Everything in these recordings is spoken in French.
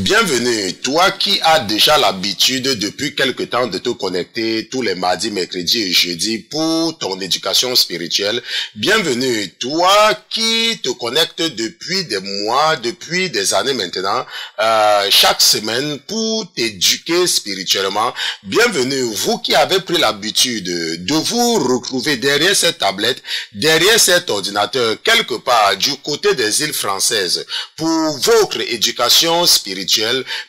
Bienvenue, toi qui as déjà l'habitude depuis quelque temps de te connecter tous les mardis, mercredis et jeudis pour ton éducation spirituelle. Bienvenue, toi qui te connectes depuis des mois, depuis des années maintenant, chaque semaine pour t'éduquer spirituellement. Bienvenue, vous qui avez pris l'habitude de vous retrouver derrière cette tablette, derrière cet ordinateur, quelque part du côté des îles françaises pour votre éducation spirituelle.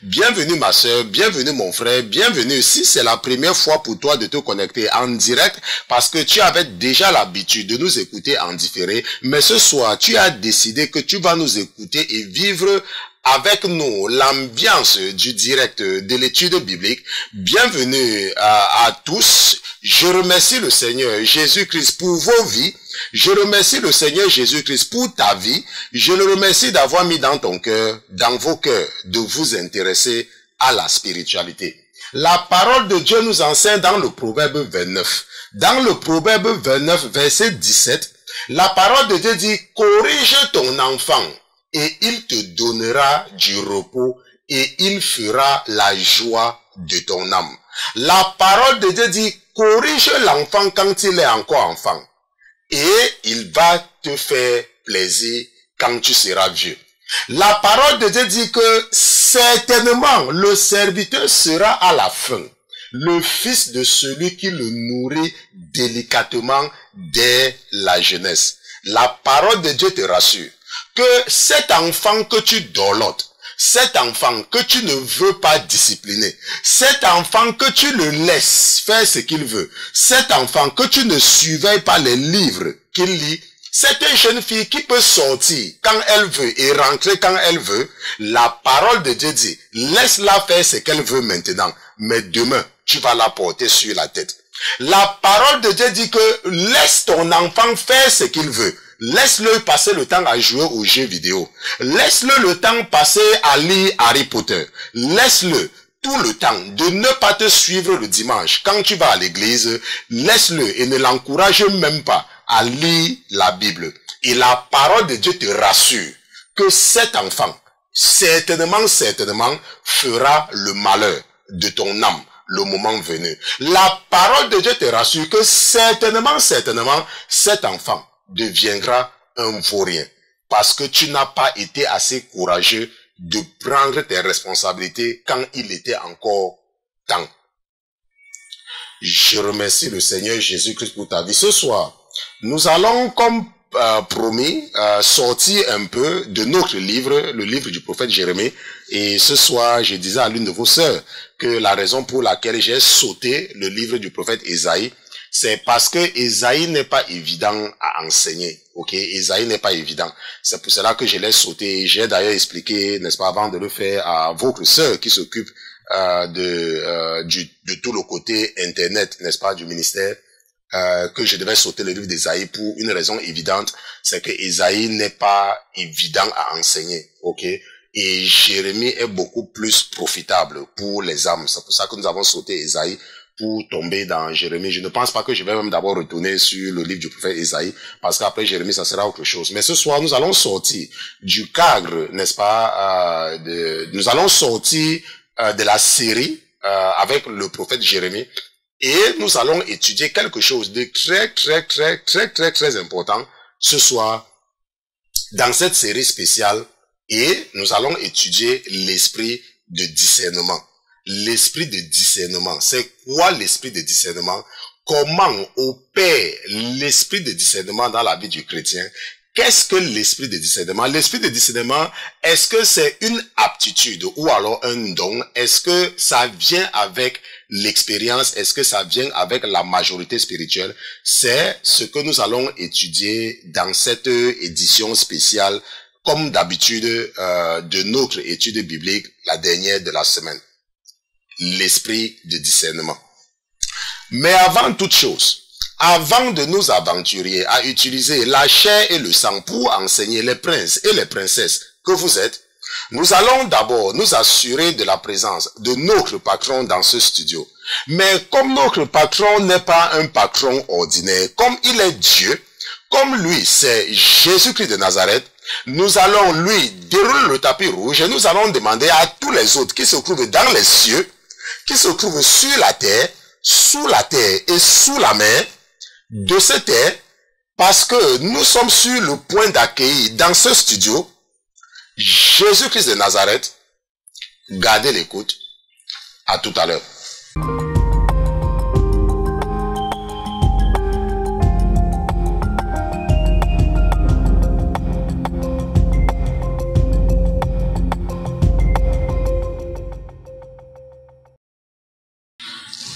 Bienvenue ma soeur, bienvenue mon frère, bienvenue si c'est la première fois pour toi de te connecter en direct parce que tu avais déjà l'habitude de nous écouter en différé, mais ce soir tu as décidé que tu vas nous écouter et vivre avec nous l'ambiance du direct de l'étude biblique. Bienvenue à tous. Je remercie le Seigneur Jésus-Christ pour vos vies. Je remercie le Seigneur Jésus-Christ pour ta vie. Je le remercie d'avoir mis dans ton cœur, dans vos cœurs, de vous intéresser à la spiritualité. La parole de Dieu nous enseigne dans le Proverbe 29. Dans le Proverbe 29, verset 17, la parole de Dieu dit, corrige ton enfant et il te donnera du repos et il fera la joie de ton âme. La parole de Dieu dit, corrige l'enfant quand il est encore enfant. Et il va te faire plaisir quand tu seras vieux. La parole de Dieu dit que certainement le serviteur sera à la fin le fils de celui qui le nourrit délicatement dès la jeunesse. La parole de Dieu te rassure que cet enfant que tu dorlotes, cet enfant que tu ne veux pas discipliner, cet enfant que tu le laisses faire ce qu'il veut, cet enfant que tu ne surveilles pas les livres qu'il lit, c'est une jeune fille qui peut sortir quand elle veut et rentrer quand elle veut. La parole de Dieu dit, laisse-la faire ce qu'elle veut maintenant, mais demain, tu vas la porter sur la tête. La parole de Dieu dit que laisse ton enfant faire ce qu'il veut. Laisse-le passer le temps à jouer aux jeux vidéo. Laisse-le le temps passer à lire Harry Potter. Laisse-le tout le temps de ne pas te suivre le dimanche. Quand tu vas à l'église, laisse-le et ne l'encourage même pas à lire la Bible. Et la parole de Dieu te rassure que cet enfant, certainement, fera le malheur de ton âme le moment venu. La parole de Dieu te rassure que certainement, cet enfant deviendra un vaurien parce que tu n'as pas été assez courageux de prendre tes responsabilités quand il était encore temps. Je remercie le Seigneur Jésus-Christ pour ta vie. Ce soir, nous allons, comme promis, sortir un peu de notre livre, le livre du prophète Jérémie. Et ce soir, je disais à l'une de vos sœurs que la raison pour laquelle j'ai sauté le livre du prophète Ésaïe, c'est parce que Ésaïe n'est pas évident à enseigner. Ok, Ésaïe n'est pas évident. C'est pour cela que je l'ai sauté. J'ai d'ailleurs expliqué, n'est-ce pas, avant de le faire à votre sœur qui s'occupe de tout le côté internet, n'est-ce pas, du ministère, que je devais sauter le livre d'Ésaïe pour une raison évidente, c'est que Ésaïe n'est pas évident à enseigner. Ok. Et Jérémie est beaucoup plus profitable pour les âmes. C'est pour ça que nous avons sauté Ésaïe pour tomber dans Jérémie. Je ne pense pas que je vais même d'abord retourner sur le livre du prophète Ésaïe, parce qu'après Jérémie, ça sera autre chose. Mais ce soir, nous allons sortir du cadre, n'est-ce pas, nous allons sortir de la série avec le prophète Jérémie, et nous allons étudier quelque chose de très important ce soir dans cette série spéciale, et nous allons étudier l'esprit de discernement. L'esprit de discernement, c'est quoi l'esprit de discernement? Comment opère l'esprit de discernement dans la vie du chrétien? Qu'est-ce que l'esprit de discernement? L'esprit de discernement, est-ce que c'est une aptitude ou alors un don? Est-ce que ça vient avec l'expérience? Est-ce que ça vient avec la majorité spirituelle? C'est ce que nous allons étudier dans cette édition spéciale, comme d'habitude, de notre étude biblique, la dernière de la semaine. L'esprit de discernement. Mais avant toute chose, avant de nous aventurer à utiliser la chair et le sang pour enseigner les princes et les princesses que vous êtes, nous allons d'abord nous assurer de la présence de notre patron dans ce studio. Mais comme notre patron n'est pas un patron ordinaire, comme il est Dieu, comme lui c'est Jésus-Christ de Nazareth, Nous allons lui dérouler le tapis rouge et nous allons demander à tous les autres qui se trouvent dans les cieux, qui se trouvent sur la terre, sous la terre et sous la mer, de se taire, parce que nous sommes sur le point d'accueillir dans ce studio Jésus-Christ de Nazareth. Gardez l'écoute. À tout à l'heure.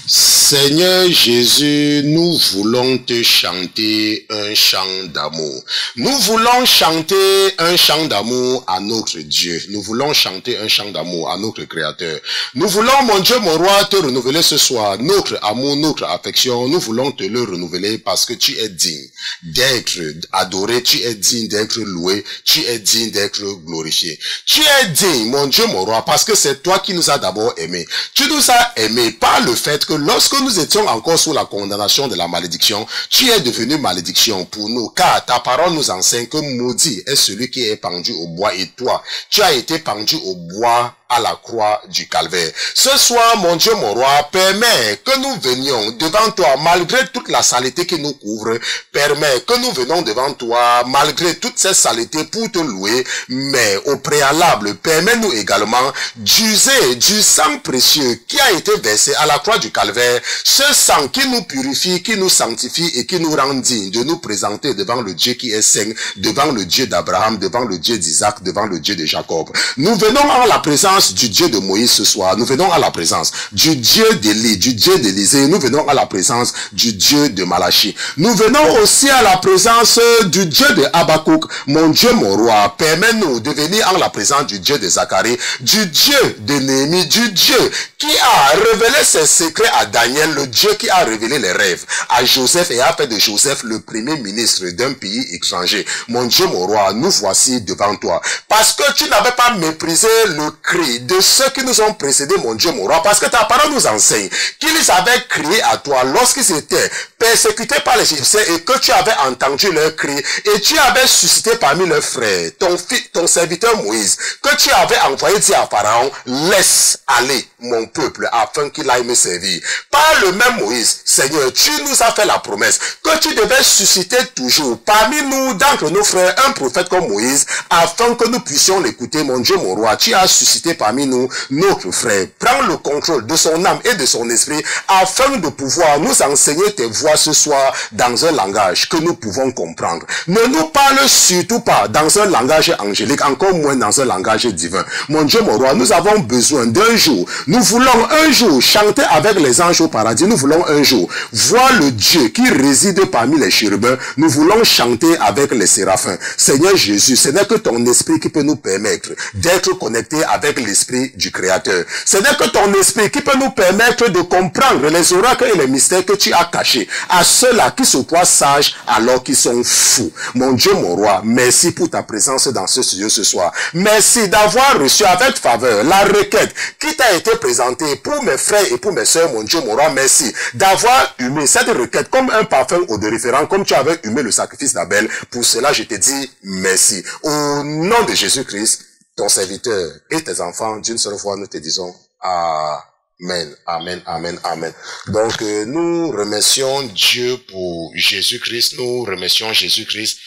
Seigneur Jésus, nous voulons te chanter un chant d'amour. Nous voulons chanter un chant d'amour à notre Dieu. Nous voulons chanter un chant d'amour à notre Créateur. Nous voulons, mon Dieu, mon roi, te renouveler ce soir. Notre amour, notre affection, nous voulons te le renouveler parce que tu es digne d'être adoré, tu es digne d'être loué, tu es digne d'être glorifié. Tu es digne, mon Dieu, mon roi, parce que c'est toi qui nous as d'abord aimés. Tu nous as aimés par le fait que lorsque nous étions encore sous la condamnation de la malédiction, tu es devenu malédiction pour nous, car ta parole nous enseigne que maudit est celui qui est pendu au bois, et toi, tu as été pendu au bois à la croix du calvaire. Ce soir, mon Dieu, mon roi, permets que nous venions devant toi, malgré toute la saleté qui nous couvre, permets que nous venons devant toi, malgré toutes ces saletés pour te louer, mais au préalable, permets-nous également d'user du sang précieux qui a été versé à la croix du calvaire, ce sang qui nous purifie, qui nous sanctifie et qui nous rend dignes de nous présenter devant le Dieu qui est saint, devant le Dieu d'Abraham, devant le Dieu d'Isaac, devant le Dieu de Jacob. Nous venons en la présence du Dieu de Moïse ce soir, nous venons à la présence du Dieu d'Élie, du Dieu d'Élisée, nous venons à la présence du Dieu de Malachie. Nous venons aussi à la présence du Dieu de Habakkuk. Mon Dieu, mon roi, permets-nous de venir en la présence du Dieu de Zacharie, du Dieu de Néhémie, du Dieu qui a révélé ses secrets à Daniel, le Dieu qui a révélé les rêves à Joseph et a fait de Joseph le premier ministre d'un pays étranger. Mon Dieu, mon roi, nous voici devant toi. Parce que tu n'avais pas méprisé le cri de ceux qui nous ont précédés, mon Dieu, mon roi, parce que ta parole nous enseigne qu'ils avaient crié à toi lorsqu'ils étaient persécutés par les Égyptiens et que tu avais entendu leur cri et tu avais suscité parmi leurs frères ton serviteur Moïse, que tu avais envoyé dire à Pharaon, laisse aller mon peuple afin qu'il aille me servir. Par le même Moïse, Seigneur, tu nous as fait la promesse que tu devais susciter toujours parmi nous, d'entre nos frères, un prophète comme Moïse, afin que nous puissions l'écouter, mon Dieu, mon roi. Tu as suscité parmi nous notre frère. Prends le contrôle de son âme et de son esprit afin de pouvoir nous enseigner tes voix ce soir dans un langage que nous pouvons comprendre. Ne nous parle surtout pas dans un langage angélique, encore moins dans un langage divin. Mon Dieu, mon roi, nous avons besoin d'un jour. Nous voulons un jour chanter avec les anges au paradis. Nous voulons un jour voir le Dieu qui réside parmi les chérubins. Nous voulons chanter avec les séraphins. Seigneur Jésus, ce n'est que ton esprit qui peut nous permettre d'être connectés avec l'esprit du Créateur. Ce n'est que ton esprit qui peut nous permettre de comprendre les oracles et les mystères que tu as cachés à ceux-là qui se croient sages alors qu'ils sont fous. Mon Dieu, mon roi, merci pour ta présence dans ce studio ce soir. Merci d'avoir reçu avec faveur la requête qui t'a été présentée pour mes frères et pour mes sœurs. Mon Dieu, mon roi, merci d'avoir humé cette requête comme un parfum odoriférant, comme tu avais humé le sacrifice d'Abel. Pour cela, je te dis merci. Au nom de Jésus-Christ, ton serviteur et tes enfants, d'une seule fois, nous te disons Amen, Amen, Amen, Amen. Donc, nous remercions Dieu pour Jésus-Christ, nous remercions Jésus-Christ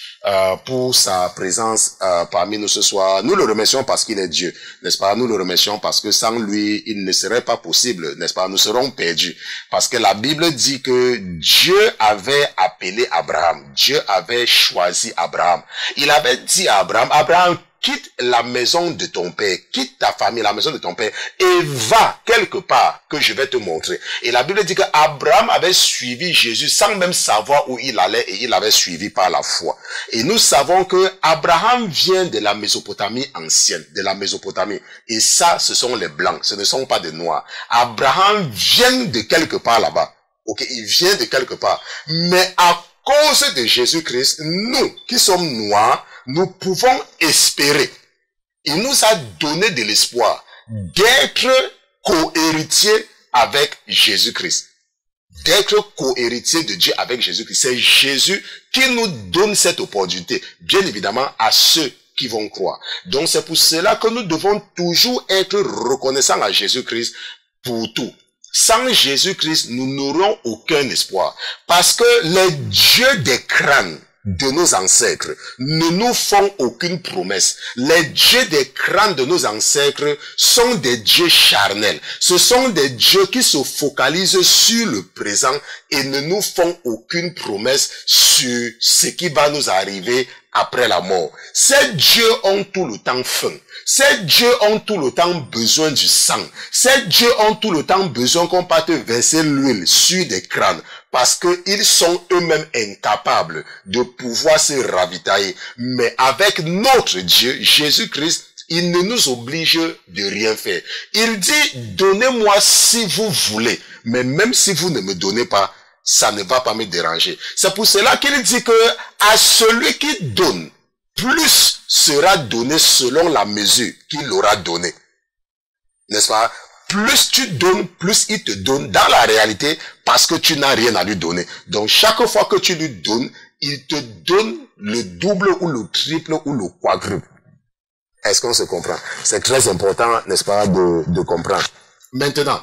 pour sa présence parmi nous ce soir. Nous le remercions parce qu'il est Dieu, n'est-ce pas? Nous le remercions parce que sans lui, il ne serait pas possible, n'est-ce pas? Nous serons perdus. Parce que la Bible dit que Dieu avait appelé Abraham, Dieu avait choisi Abraham. Il avait dit à Abraham, Abraham, quitte la maison de ton père, quitte ta famille, la maison de ton père, et va quelque part que je vais te montrer. Et la Bible dit que Abraham avait suivi Jésus sans même savoir où il allait, et il avait suivi par la foi. Et nous savons que Abraham vient de la Mésopotamie ancienne, de la Mésopotamie. Et ça, ce sont les blancs, ce ne sont pas des noirs. Abraham vient de quelque part là-bas. Ok, il vient de quelque part. Mais à cause de Jésus-Christ, nous qui sommes noirs, nous pouvons espérer. Il nous a donné de l'espoir d'être co-héritiers avec Jésus-Christ. D'être co-héritiers de Dieu avec Jésus-Christ. C'est Jésus qui nous donne cette opportunité. Bien évidemment, à ceux qui vont croire. Donc c'est pour cela que nous devons toujours être reconnaissants à Jésus-Christ pour tout. Sans Jésus-Christ, nous n'aurons aucun espoir. Parce que les dieux des crânes de nos ancêtres ne nous font aucune promesse. Les dieux des crânes de nos ancêtres sont des dieux charnels. Ce sont des dieux qui se focalisent sur le présent et ne nous font aucune promesse sur ce qui va nous arriver après la mort. Ces dieux ont tout le temps faim. Ces dieux ont tout le temps besoin du sang. Ces dieux ont tout le temps besoin qu'on parte verser l'huile sur des crânes. Parce qu'ils sont eux-mêmes incapables de pouvoir se ravitailler. Mais avec notre Dieu, Jésus-Christ, il ne nous oblige de rien faire. Il dit, donnez-moi si vous voulez. Mais même si vous ne me donnez pas, ça ne va pas me déranger. C'est pour cela qu'il dit que à celui qui donne, plus sera donné selon la mesure qu'il aura donnée. N'est-ce pas? Plus tu donnes, plus il te donne dans la réalité parce que tu n'as rien à lui donner. Donc chaque fois que tu lui donnes, il te donne le double ou le triple ou le quadruple. Est-ce qu'on se comprend? C'est très important, n'est-ce pas, de comprendre. Maintenant,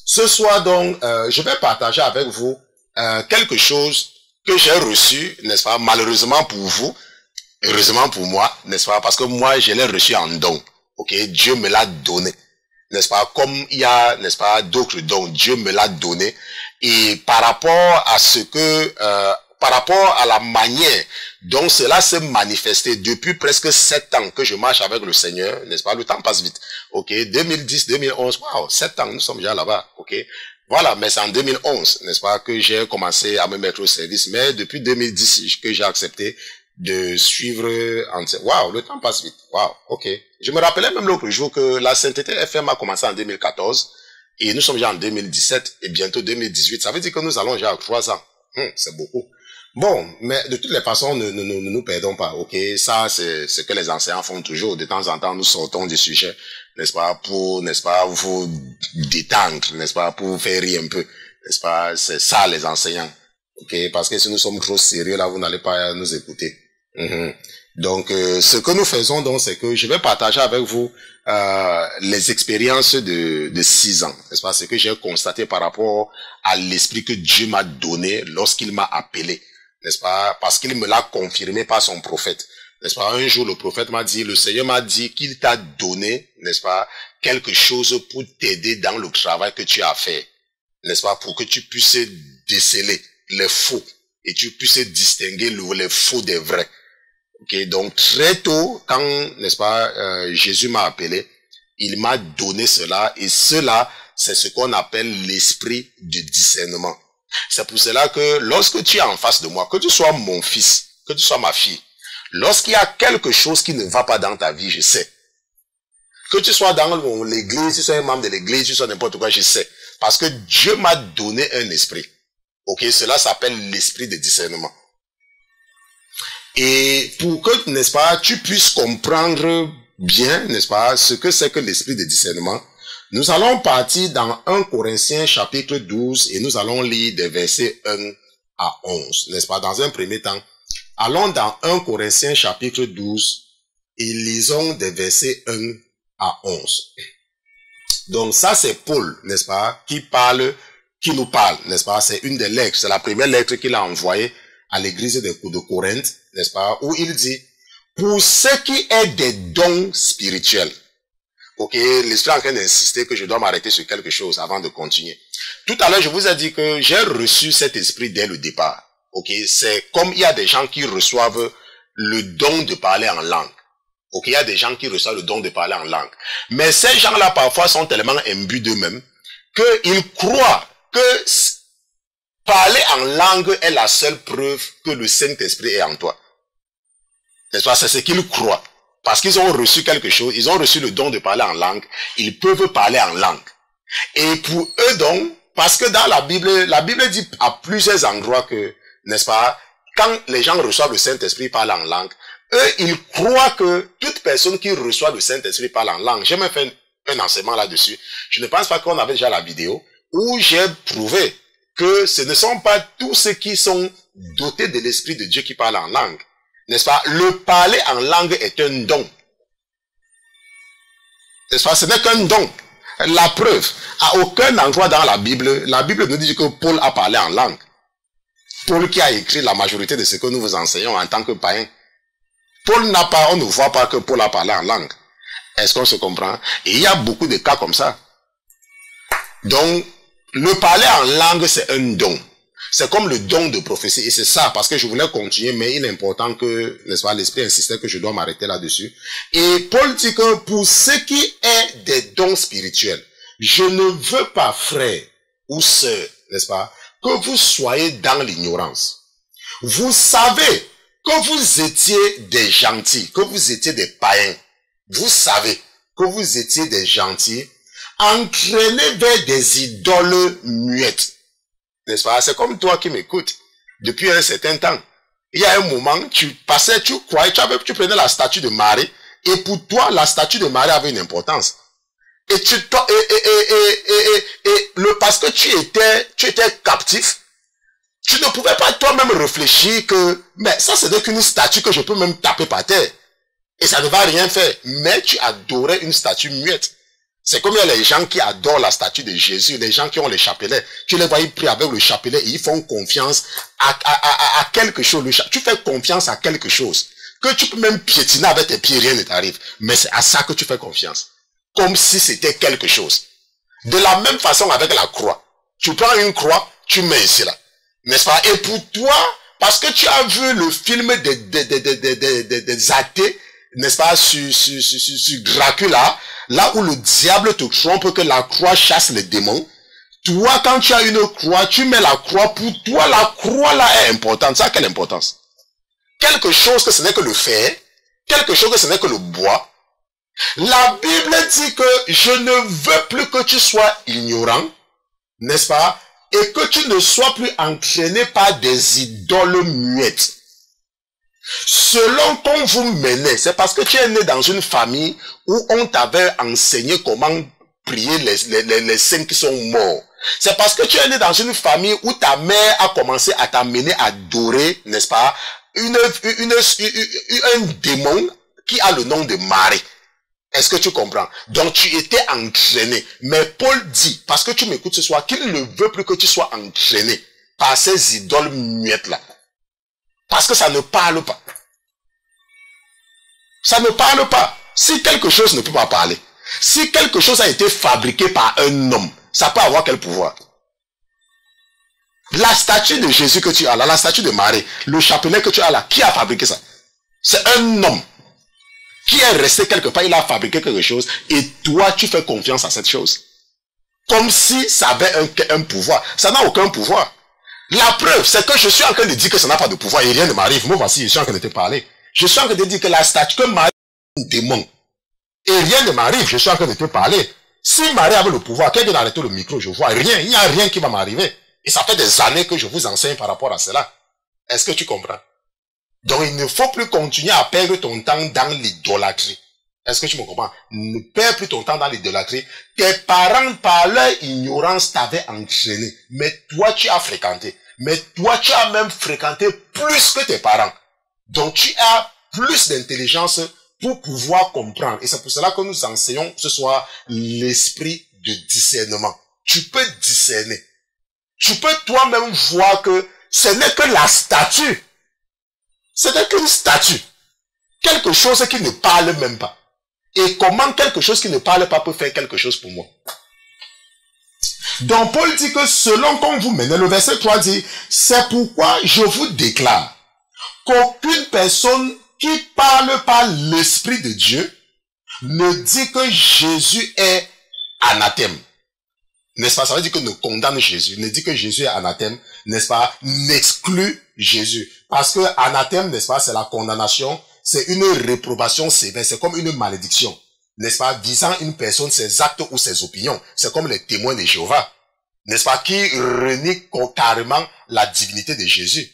ce soir donc, je vais partager avec vous quelque chose que j'ai reçu, n'est-ce pas, malheureusement pour vous, heureusement pour moi, n'est-ce pas, parce que moi je l'ai reçu en don. Ok, Dieu me l'a donné. N'est-ce pas, comme il y a, n'est-ce pas, d'autres dons, Dieu me l'a donné. Et par rapport à ce que, par rapport à la manière dont cela s'est manifesté depuis presque 7 ans que je marche avec le Seigneur, n'est-ce pas, le temps passe vite. Ok, 2010, 2011, waouh, 7 ans, nous sommes déjà là-bas. Ok, voilà, mais c'est en 2011, n'est-ce pas, que j'ai commencé à me mettre au service. Mais depuis 2010 que j'ai accepté de suivre, waouh, le temps passe vite, waouh, ok. Je me rappelais même l'autre jour que la sainteté FM a commencé en 2014 et nous sommes déjà en 2017 et bientôt 2018. Ça veut dire que nous allons déjà à 3 ans. C'est beaucoup. Bon, mais de toutes les façons, ne nous perdons pas, ok. Ça, c'est ce que les enseignants font toujours. De temps en temps, nous sortons du sujet, n'est-ce pas, pour, n'est-ce pas, vous détendre, n'est-ce pas, pour vous faire rire un peu, n'est-ce pas. C'est ça les enseignants, ok. Parce que si nous sommes trop sérieux là, vous n'allez pas nous écouter. Donc, ce que nous faisons donc, c'est que je vais partager avec vous les expériences de 6 ans, n'est-ce pas, ce que j'ai constaté par rapport à l'esprit que Dieu m'a donné lorsqu'il m'a appelé, n'est-ce pas, parce qu'il me l'a confirmé par son prophète, n'est-ce pas. Un jour, le prophète m'a dit, le Seigneur m'a dit qu'il t'a donné, n'est-ce pas, quelque chose pour t'aider dans le travail que tu as fait, n'est-ce pas, pour que tu puisses déceler les faux et tu puisses distinguer les faux des vrais. Ok, donc très tôt, quand, n'est-ce pas, Jésus m'a appelé, il m'a donné cela, et cela, c'est ce qu'on appelle l'esprit du discernement. C'est pour cela que lorsque tu es en face de moi, que tu sois mon fils, que tu sois ma fille, lorsqu'il y a quelque chose qui ne va pas dans ta vie, je sais. Que tu sois dans l'église, tu sois un membre de l'église, tu sois n'importe quoi, je sais. Parce que Dieu m'a donné un esprit. Ok, cela s'appelle l'esprit de discernement. Et pour que, n'est-ce pas, tu puisses comprendre bien, n'est-ce pas, ce que c'est que l'esprit de discernement, nous allons partir dans 1 Corinthiens chapitre 12 et nous allons lire des versets 1 à 11, n'est-ce pas, dans un premier temps. Allons dans 1 Corinthiens chapitre 12 et lisons des versets 1 à 11. Donc ça c'est Paul, n'est-ce pas, qui nous parle, n'est-ce pas, c'est une des lettres, c'est la première lettre qu'il a envoyée à l'église de Corinthe, n'est-ce pas, où il dit, pour ce qui est des dons spirituels. Ok, l'esprit est en train d'insister que je dois m'arrêter sur quelque chose avant de continuer. Tout à l'heure, je vous ai dit que j'ai reçu cet esprit dès le départ. Ok, c'est comme il y a des gens qui reçoivent le don de parler en langue. Ok, il y a des gens qui reçoivent le don de parler en langue. Mais ces gens-là, parfois, sont tellement imbus d'eux-mêmes qu'ils croient que parler en langue est la seule preuve que le Saint-Esprit est en toi. C'est ce qu'ils croient. Parce qu'ils ont reçu quelque chose, ils ont reçu le don de parler en langue, ils peuvent parler en langue. Et pour eux donc, parce que dans la Bible dit à plusieurs endroits que, n'est-ce pas, quand les gens reçoivent le Saint-Esprit parlent en langue, eux, ils croient que toute personne qui reçoit le Saint-Esprit parle en langue. J'ai même fait un enseignement là-dessus. Je ne pense pas qu'on avait déjà la vidéo où j'ai prouvé que ce ne sont pas tous ceux qui sont dotés de l'Esprit de Dieu qui parlent en langue. N'est-ce pas? Le parler en langue est un don. N'est-ce pas? Ce n'est qu'un don. La preuve, à aucun endroit dans la Bible nous dit que Paul a parlé en langue. Paul qui a écrit la majorité de ce que nous vous enseignons en tant que païens. Paul n'a pas, on ne voit pas que Paul a parlé en langue. Est-ce qu'on se comprend? Et il y a beaucoup de cas comme ça. Donc, le parler en langue, c'est un don. C'est comme le don de prophétie. Et c'est ça, parce que je voulais continuer, mais il est important que, n'est-ce pas, l'Esprit insistait que je dois m'arrêter là-dessus. Et Paul dit que pour ce qui est des dons spirituels, je ne veux pas, frères ou sœurs, n'est-ce pas, que vous soyez dans l'ignorance. Vous savez que vous étiez des gentils, que vous étiez des païens. Vous savez que vous étiez des gentils, entraînés vers des idoles muettes. N'est-ce pas? C'est comme toi qui m'écoutes depuis un certain temps. Il y a un moment, tu passais, tu croyais, tu prenais la statue de Marie, et pour toi, la statue de Marie avait une importance. Et parce que tu étais captif, tu ne pouvais pas toi-même réfléchir que, mais ça c'est qu'une statue que je peux même taper par terre. Et ça ne va rien faire. Mais tu adorais une statue muette. C'est comme il y a les gens qui adorent la statue de Jésus, les gens qui ont les chapelets. Tu les vois, ils prient avec le chapelet et ils font confiance à quelque chose. Tu fais confiance à quelque chose. Que tu peux même piétiner avec tes pieds, rien ne t'arrive. Mais c'est à ça que tu fais confiance. Comme si c'était quelque chose. De la même façon avec la croix. Tu prends une croix, tu mets ici là. N'est-ce pas? Et pour toi, parce que tu as vu le film des athées, n'est-ce pas, sur Dracula, là où le diable te trompe que la croix chasse les démons. Toi, quand tu as une croix, tu mets la croix. Pour toi, la croix là est importante. Ça a quelle importance? Quelque chose que ce n'est que le fer, quelque chose que ce n'est que le bois. La Bible dit que je ne veux plus que tu sois ignorant, n'est-ce pas? Et que tu ne sois plus entraîné par des idoles muettes. Selon qu'on vous menait, c'est parce que tu es né dans une famille où on t'avait enseigné comment prier les saints qui sont morts. C'est parce que tu es né dans une famille où ta mère a commencé à t'amener à adorer, n'est-ce pas, un démon qui a le nom de Marie. Est-ce que tu comprends? Donc tu étais entraîné. Mais Paul dit, parce que tu m'écoutes ce soir, qu'il ne veut plus que tu sois entraîné par ces idoles muettes-là. Parce que ça ne parle pas. Ça ne parle pas. Si quelque chose ne peut pas parler, si quelque chose a été fabriqué par un homme, ça peut avoir quel pouvoir? La statue de Jésus que tu as là, la statue de Marie, le chapelet que tu as là, qui a fabriqué ça? C'est un homme qui est resté quelque part, il a fabriqué quelque chose, et toi, tu fais confiance à cette chose. Comme si ça avait un pouvoir. Ça n'a aucun pouvoir. La preuve, c'est que je suis en train de dire que ça n'a pas de pouvoir, et rien ne m'arrive. Moi, voici, je suis en train de te parler. Je suis en train de dire que la statue, que Marie est un démon. Et rien ne m'arrive, je suis en train de te parler. Si Marie avait le pouvoir, quelqu'un vient d'arrêter le micro, je vois rien, il n'y a rien qui va m'arriver. Et ça fait des années que je vous enseigne par rapport à cela. Est-ce que tu comprends? Donc il ne faut plus continuer à perdre ton temps dans l'idolâtrie. Est-ce que tu me comprends? Ne perds plus ton temps dans l'idolâtrie. Tes parents, par leur ignorance, t'avaient entraîné. Mais toi, tu as fréquenté. Mais toi, tu as même fréquenté plus que tes parents. Donc tu as plus d'intelligence pour pouvoir comprendre. Et c'est pour cela que nous enseignons ce soir l'esprit de discernement. Tu peux discerner. Tu peux toi-même voir que ce n'est que la statue. Ce n'est qu'une statue. Quelque chose qui ne parle même pas. Et comment quelque chose qui ne parle pas peut faire quelque chose pour moi? Donc Paul dit que selon qu'on vous menait, le verset 3 dit, c'est pourquoi je vous déclare qu'aucune personne qui parle par l'Esprit de Dieu ne dit que Jésus est anathème. N'est-ce pas? Ça veut dire que ne condamne Jésus, ne dit que Jésus est anathème, n'est-ce pas? N'exclut Jésus. Parce que anathème, n'est-ce pas, c'est la condamnation, c'est une réprobation sévère, c'est comme une malédiction, n'est-ce pas, visant une personne, ses actes ou ses opinions. C'est comme les témoins de Jéhovah, n'est-ce pas, qui renient carrément la divinité de Jésus.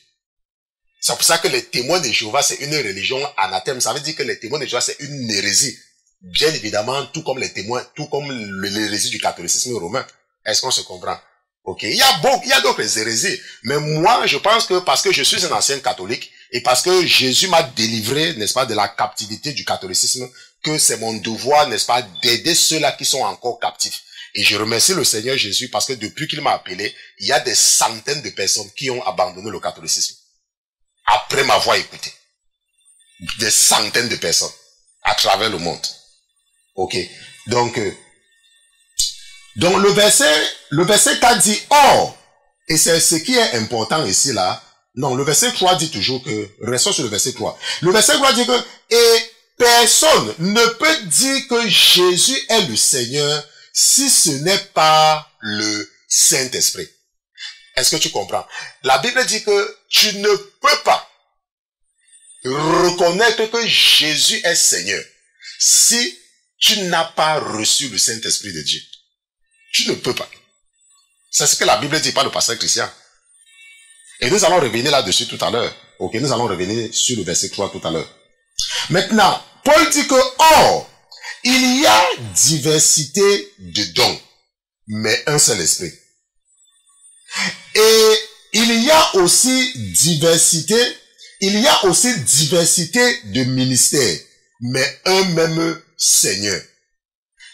C'est pour ça que les témoins de Jéhovah, c'est une religion anathème. Ça veut dire que les témoins de Jéhovah, c'est une hérésie. Bien évidemment, tout comme les témoins, tout comme l'hérésie du catholicisme romain. Est-ce qu'on se comprend? Ok. Il y a d'autres hérésies. Mais moi, je pense que parce que je suis un ancien catholique, et parce que Jésus m'a délivré, n'est-ce pas, de la captivité du catholicisme, que c'est mon devoir, n'est-ce pas, d'aider ceux-là qui sont encore captifs. Et je remercie le Seigneur Jésus parce que depuis qu'il m'a appelé, il y a des centaines de personnes qui ont abandonné le catholicisme. Après m'avoir écouté. Des centaines de personnes à travers le monde. Ok. Donc le verset 4 dit, or, et c'est ce qui est important ici là, non, le verset 3 dit toujours que, restons sur le verset 3. Le verset 3 dit que, et personne ne peut dire que Jésus est le Seigneur si ce n'est pas le Saint-Esprit. Est-ce que tu comprends? La Bible dit que tu ne peux pas reconnaître que Jésus est Seigneur si tu n'as pas reçu le Saint-Esprit de Dieu. Tu ne peux pas. C'est ce que la Bible dit par le pasteur Christian. Et nous allons revenir là-dessus tout à l'heure. Ok, nous allons revenir sur le verset 3 tout à l'heure. Maintenant, Paul dit que, or, il y a diversité de dons, mais un seul esprit. Et il y a aussi diversité de ministères, mais un même Seigneur.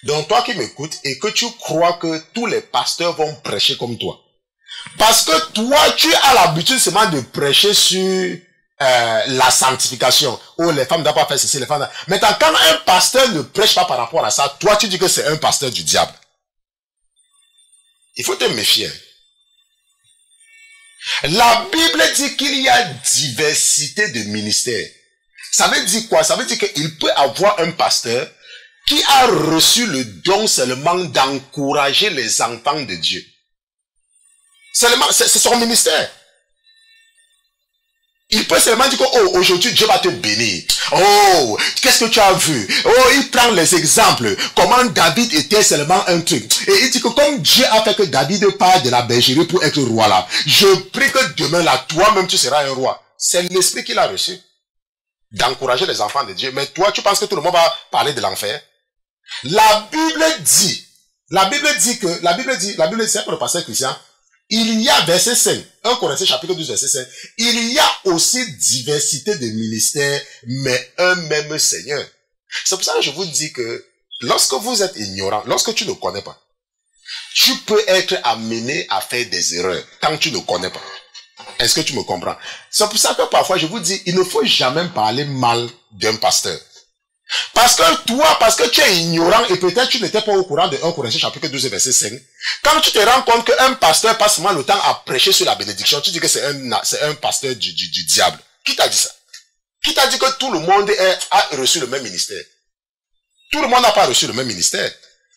Donc toi qui m'écoutes et que tu crois que tous les pasteurs vont prêcher comme toi, parce que toi tu as l'habitude seulement de prêcher sur la sanctification, oh les femmes doivent pas faire ceci, les femmes doivent... Maintenant quand un pasteur ne prêche pas par rapport à ça, toi tu dis que c'est un pasteur du diable. Il faut te méfier. La Bible dit qu'il y a diversité de ministères. Ça veut dire quoi? Ça veut dire qu'il peut avoir un pasteur qui a reçu le don seulement d'encourager les enfants de Dieu. Seulement, c'est son ministère. Il peut seulement dire que, oh, aujourd'hui, Dieu va te bénir. Oh, qu'est-ce que tu as vu? Oh, il prend les exemples. Comment David était seulement un truc. Et il dit que comme Dieu a fait que David part de la bergerie pour être roi là, je prie que demain là, toi-même tu seras un roi. C'est l'esprit qu'il a reçu. D'encourager les enfants de Dieu. Mais toi, tu penses que tout le monde va parler de l'enfer? La Bible dit, c'est pour le pasteur Christian, il y a, verset 5, 1 Corinthiens chapitre 12, verset 5, il y a aussi diversité de ministères, mais un même Seigneur. C'est pour ça que je vous dis que, lorsque vous êtes ignorant, lorsque tu ne connais pas, tu peux être amené à faire des erreurs quand tu ne connais pas. Est-ce que tu me comprends? C'est pour ça que parfois je vous dis, il ne faut jamais parler mal d'un pasteur. Parce que tu es ignorant et peut-être tu n'étais pas au courant de 1 Corinthiens chapitre 12 verset 5. Quand tu te rends compte qu'un pasteur passe seulement le temps à prêcher sur la bénédiction, tu dis que c'est un pasteur du diable. Qui t'a dit ça? Qui t'a dit que tout le monde a reçu le même ministère? Tout le monde n'a pas reçu le même ministère.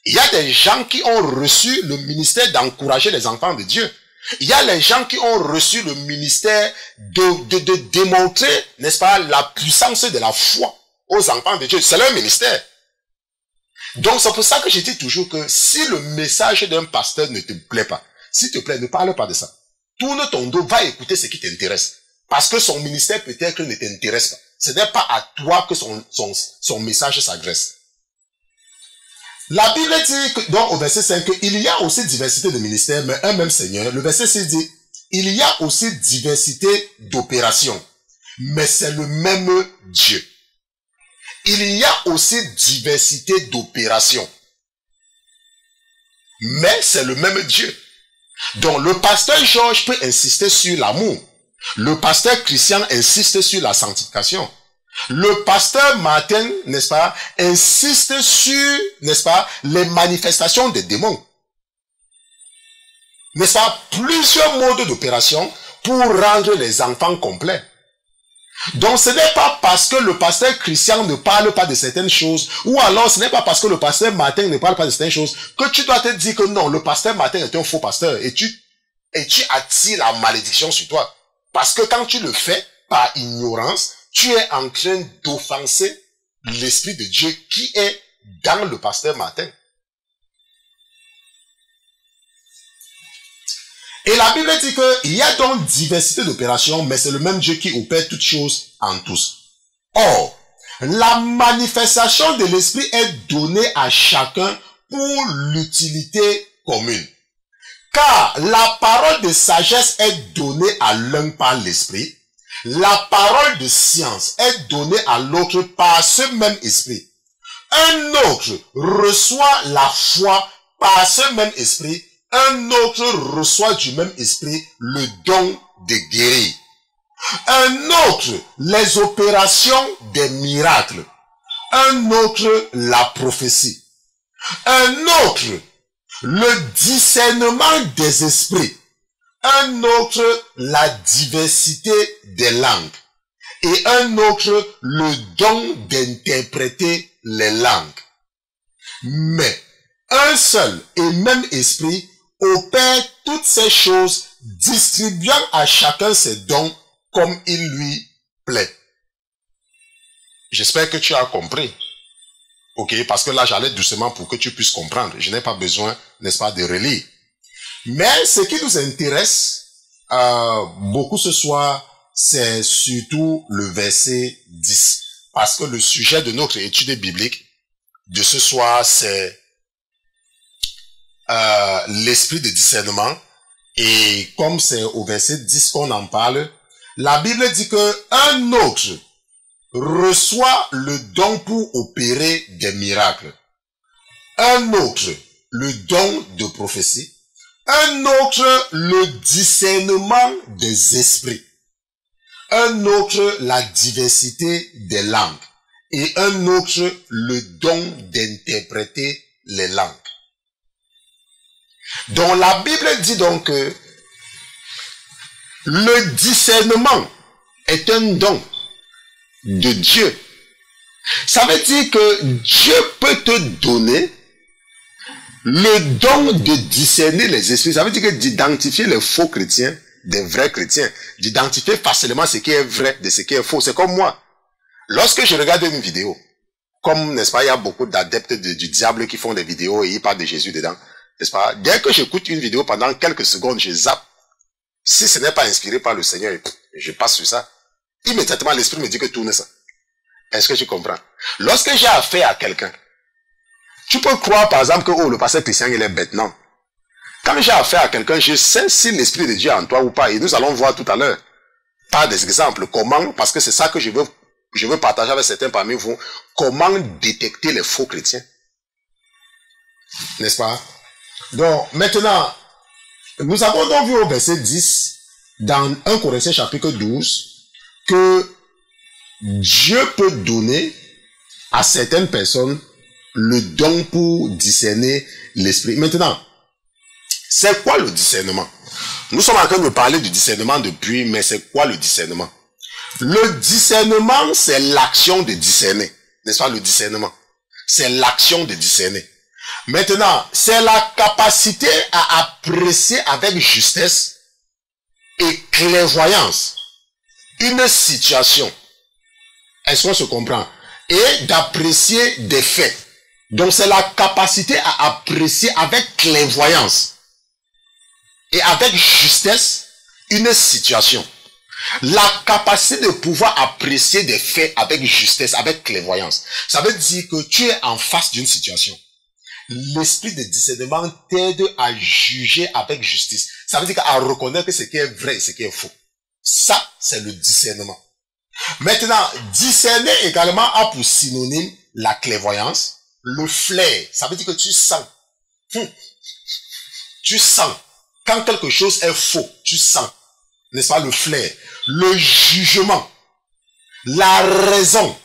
Il y a des gens qui ont reçu le ministère d'encourager les enfants de Dieu. Il y a les gens qui ont reçu le ministère de démontrer, n'est-ce pas, la puissance de la foi aux enfants de Dieu. C'est leur ministère. Donc c'est pour ça que je dis toujours que si le message d'un pasteur ne te plaît pas, s'il te plaît, ne parle pas de ça. Tourne ton dos, va écouter ce qui t'intéresse. Parce que son ministère peut-être ne t'intéresse pas. Ce n'est pas à toi que son message s'adresse. La Bible dit, donc au verset 5, il y a aussi diversité de ministères, mais un même Seigneur. Le verset 6 dit, il y a aussi diversité d'opérations, mais c'est le même Dieu. Il y a aussi diversité d'opérations, mais c'est le même Dieu. Donc le pasteur Georges peut insister sur l'amour. Le pasteur Christian insiste sur la sanctification. Le pasteur Martin, n'est-ce pas, insiste sur, n'est-ce pas, les manifestations des démons. N'est-ce pas, plusieurs modes d'opération pour rendre les enfants complets. Donc ce n'est pas parce que le pasteur Christian ne parle pas de certaines choses, ou alors ce n'est pas parce que le pasteur Martin ne parle pas de certaines choses, que tu dois te dire que non, le pasteur Martin est un faux pasteur, et tu attires la malédiction sur toi. Parce que quand tu le fais par ignorance, tu es en train d'offenser l'Esprit de Dieu qui est dans le pasteur Martin. Et la Bible dit qu'il y a donc diversité d'opérations, mais c'est le même Dieu qui opère toutes choses en tous. Or, la manifestation de l'Esprit est donnée à chacun pour l'utilité commune. Car la parole de sagesse est donnée à l'un par l'Esprit, La parole de science est donnée à l'autre par ce même esprit. Un autre reçoit la foi par ce même esprit. Un autre reçoit du même esprit le don de guérir. Un autre, les opérations des miracles. Un autre, la prophétie. Un autre, le discernement des esprits. Un autre, la diversité des langues. Et un autre, le don d'interpréter les langues. Mais un seul et même esprit opère toutes ces choses, distribuant à chacun ses dons comme il lui plaît. J'espère que tu as compris. Ok, parce que là j'allais doucement pour que tu puisses comprendre. Je n'ai pas besoin, n'est-ce pas, de relire. Mais ce qui nous intéresse beaucoup ce soir, c'est surtout le verset 10. Parce que le sujet de notre étude biblique de ce soir, c'est l'esprit de discernement. Et comme c'est au verset 10 qu'on en parle, la Bible dit que un autre reçoit le don pour opérer des miracles. Un autre, le don de prophétie. Un autre, le discernement des esprits. Un autre, la diversité des langues. Et un autre, le don d'interpréter les langues. Donc la Bible dit donc que le discernement est un don de Dieu. Ça veut dire que Dieu peut te donner le don de discerner les esprits. Ça veut dire que d'identifier les faux chrétiens des vrais chrétiens. D'identifier facilement ce qui est vrai de ce qui est faux. C'est comme moi. Lorsque je regarde une vidéo, comme, n'est-ce pas, il y a beaucoup d'adeptes du diable qui font des vidéos et ils parlent de Jésus dedans. N'est-ce pas? Dès que j'écoute une vidéo pendant quelques secondes, je zappe. Si ce n'est pas inspiré par le Seigneur, je passe sur ça. Immédiatement, l'esprit me dit que tourne ça. Est-ce que tu comprends? Lorsque j'ai affaire à quelqu'un, tu peux croire par exemple que le pasteur Christian il est bête, non. Quand j'ai affaire à quelqu'un, je sais si l'esprit de Dieu est en toi ou pas. Et nous allons voir tout à l'heure, par des exemples, comment, parce que c'est ça que je veux partager avec certains parmi vous, comment détecter les faux chrétiens. N'est-ce pas? Donc, maintenant, nous avons donc vu au verset 10, dans 1 Corinthiens chapitre 12, que Dieu peut donner à certaines personnes le don pour discerner l'esprit. Maintenant, c'est quoi le discernement? Nous sommes en train de parler du discernement depuis, mais c'est quoi le discernement? Le discernement, c'est l'action de discerner. N'est-ce pas, le discernement? C'est l'action de discerner. Maintenant, c'est la capacité à apprécier avec justesse et clairvoyance une situation. Est-ce qu'on se comprend? Et d'apprécier des faits. Donc c'est la capacité à apprécier avec clairvoyance et avec justesse une situation. La capacité de pouvoir apprécier des faits avec justesse, avec clairvoyance. Ça veut dire que tu es en face d'une situation. L'esprit de discernement t'aide à juger avec justice. Ça veut dire à reconnaître ce qui est vrai et ce qui est faux. Ça, c'est le discernement. Maintenant, discerner également a pour synonyme la clairvoyance, le flair. Ça veut dire que tu sens. Tu sens. Quand quelque chose est faux, tu sens. N'est-ce pas, le flair, le jugement, la raison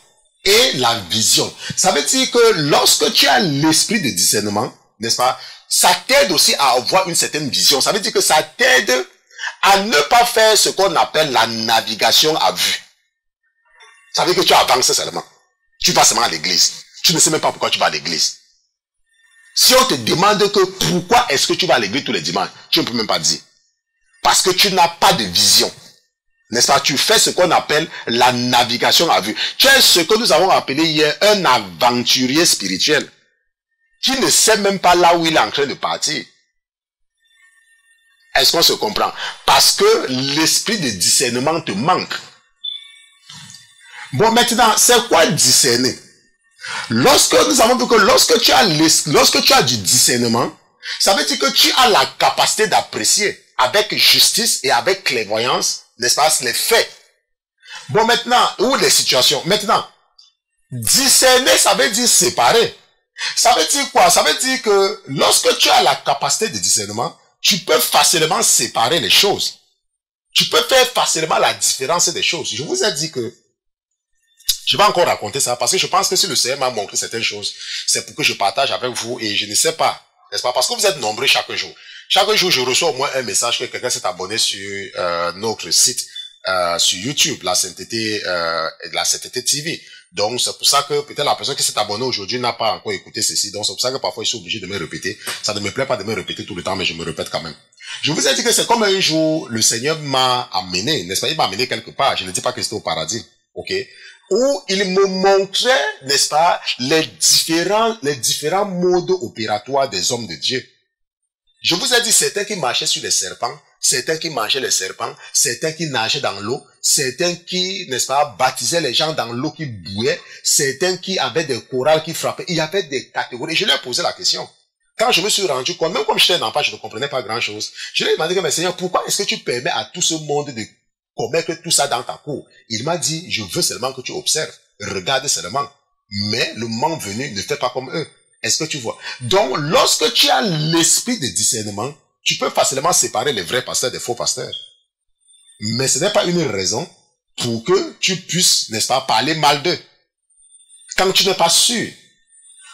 et la vision. Ça veut dire que lorsque tu as l'esprit de discernement, n'est-ce pas, ça t'aide aussi à avoir une certaine vision. Ça veut dire que ça t'aide à ne pas faire ce qu'on appelle la navigation à vue. Ça veut dire que tu avances seulement. Tu vas seulement à l'église. Tu ne sais même pas pourquoi tu vas à l'église. Si on te demande que pourquoi est-ce que tu vas à l'église tous les dimanches, tu ne peux même pas dire. Parce que tu n'as pas de vision. N'est-ce pas? Tu fais ce qu'on appelle la navigation à vue. Tu es ce que nous avons appelé hier un aventurier spirituel. Qui ne sait même pas là où il est en train de partir. Est-ce qu'on se comprend? Parce que l'esprit de discernement te manque. Bon, maintenant, c'est quoi discerner? Lorsque nous avons vu que lorsque tu as du discernement, ça veut dire que tu as la capacité d'apprécier avec justice et avec clairvoyance, n'est-ce pas, les faits. Bon, maintenant, où les situations? Maintenant, discerner, ça veut dire séparer. Ça veut dire quoi? Ça veut dire que lorsque tu as la capacité de discernement, tu peux facilement séparer les choses. Tu peux faire facilement la différence des choses. Je vous ai dit que je vais encore raconter ça parce que je pense que si le Seigneur m'a montré certaines choses, c'est pour que je partage avec vous et je ne sais pas, n'est-ce pas? Parce que vous êtes nombreux chaque jour. Chaque jour, je reçois au moins un message que quelqu'un s'est abonné sur notre site, sur YouTube, la Sainteté TV. Donc, c'est pour ça que peut-être la personne qui s'est abonnée aujourd'hui n'a pas encore écouté ceci. Donc, c'est pour ça que parfois, je suis obligé de me répéter. Ça ne me plaît pas de me répéter tout le temps, mais je me répète quand même. Je vous ai dit que c'est comme un jour, le Seigneur m'a amené, n'est-ce pas? Il m'a amené quelque part. Je ne dis pas que c'était au paradis. OK? Où il me montrait, n'est-ce pas, les différents modes opératoires des hommes de Dieu. Je vous ai dit, certains qui marchaient sur les serpents, certains qui mangeaient les serpents, certains qui nageaient dans l'eau, certains qui, n'est-ce pas, baptisaient les gens dans l'eau qui bouillait, certains qui avaient des chorales qui frappaient. Il y avait des catégories. Je leur ai posé la question. Quand je me suis rendu compte, même comme j'étais un enfant, je ne comprenais pas grand-chose. Je lui ai demandé, mais Seigneur, pourquoi est-ce que tu permets à tout ce monde de commettre tout ça dans ta cour? Il m'a dit, je veux seulement que tu observes, regarde seulement. Mais le moment venu, ne fais pas comme eux. Est-ce que tu vois? Donc, lorsque tu as l'esprit de discernement, tu peux facilement séparer les vrais pasteurs des faux pasteurs. Mais ce n'est pas une raison pour que tu puisses, n'est-ce pas, parler mal d'eux. Quand tu n'es pas sûr.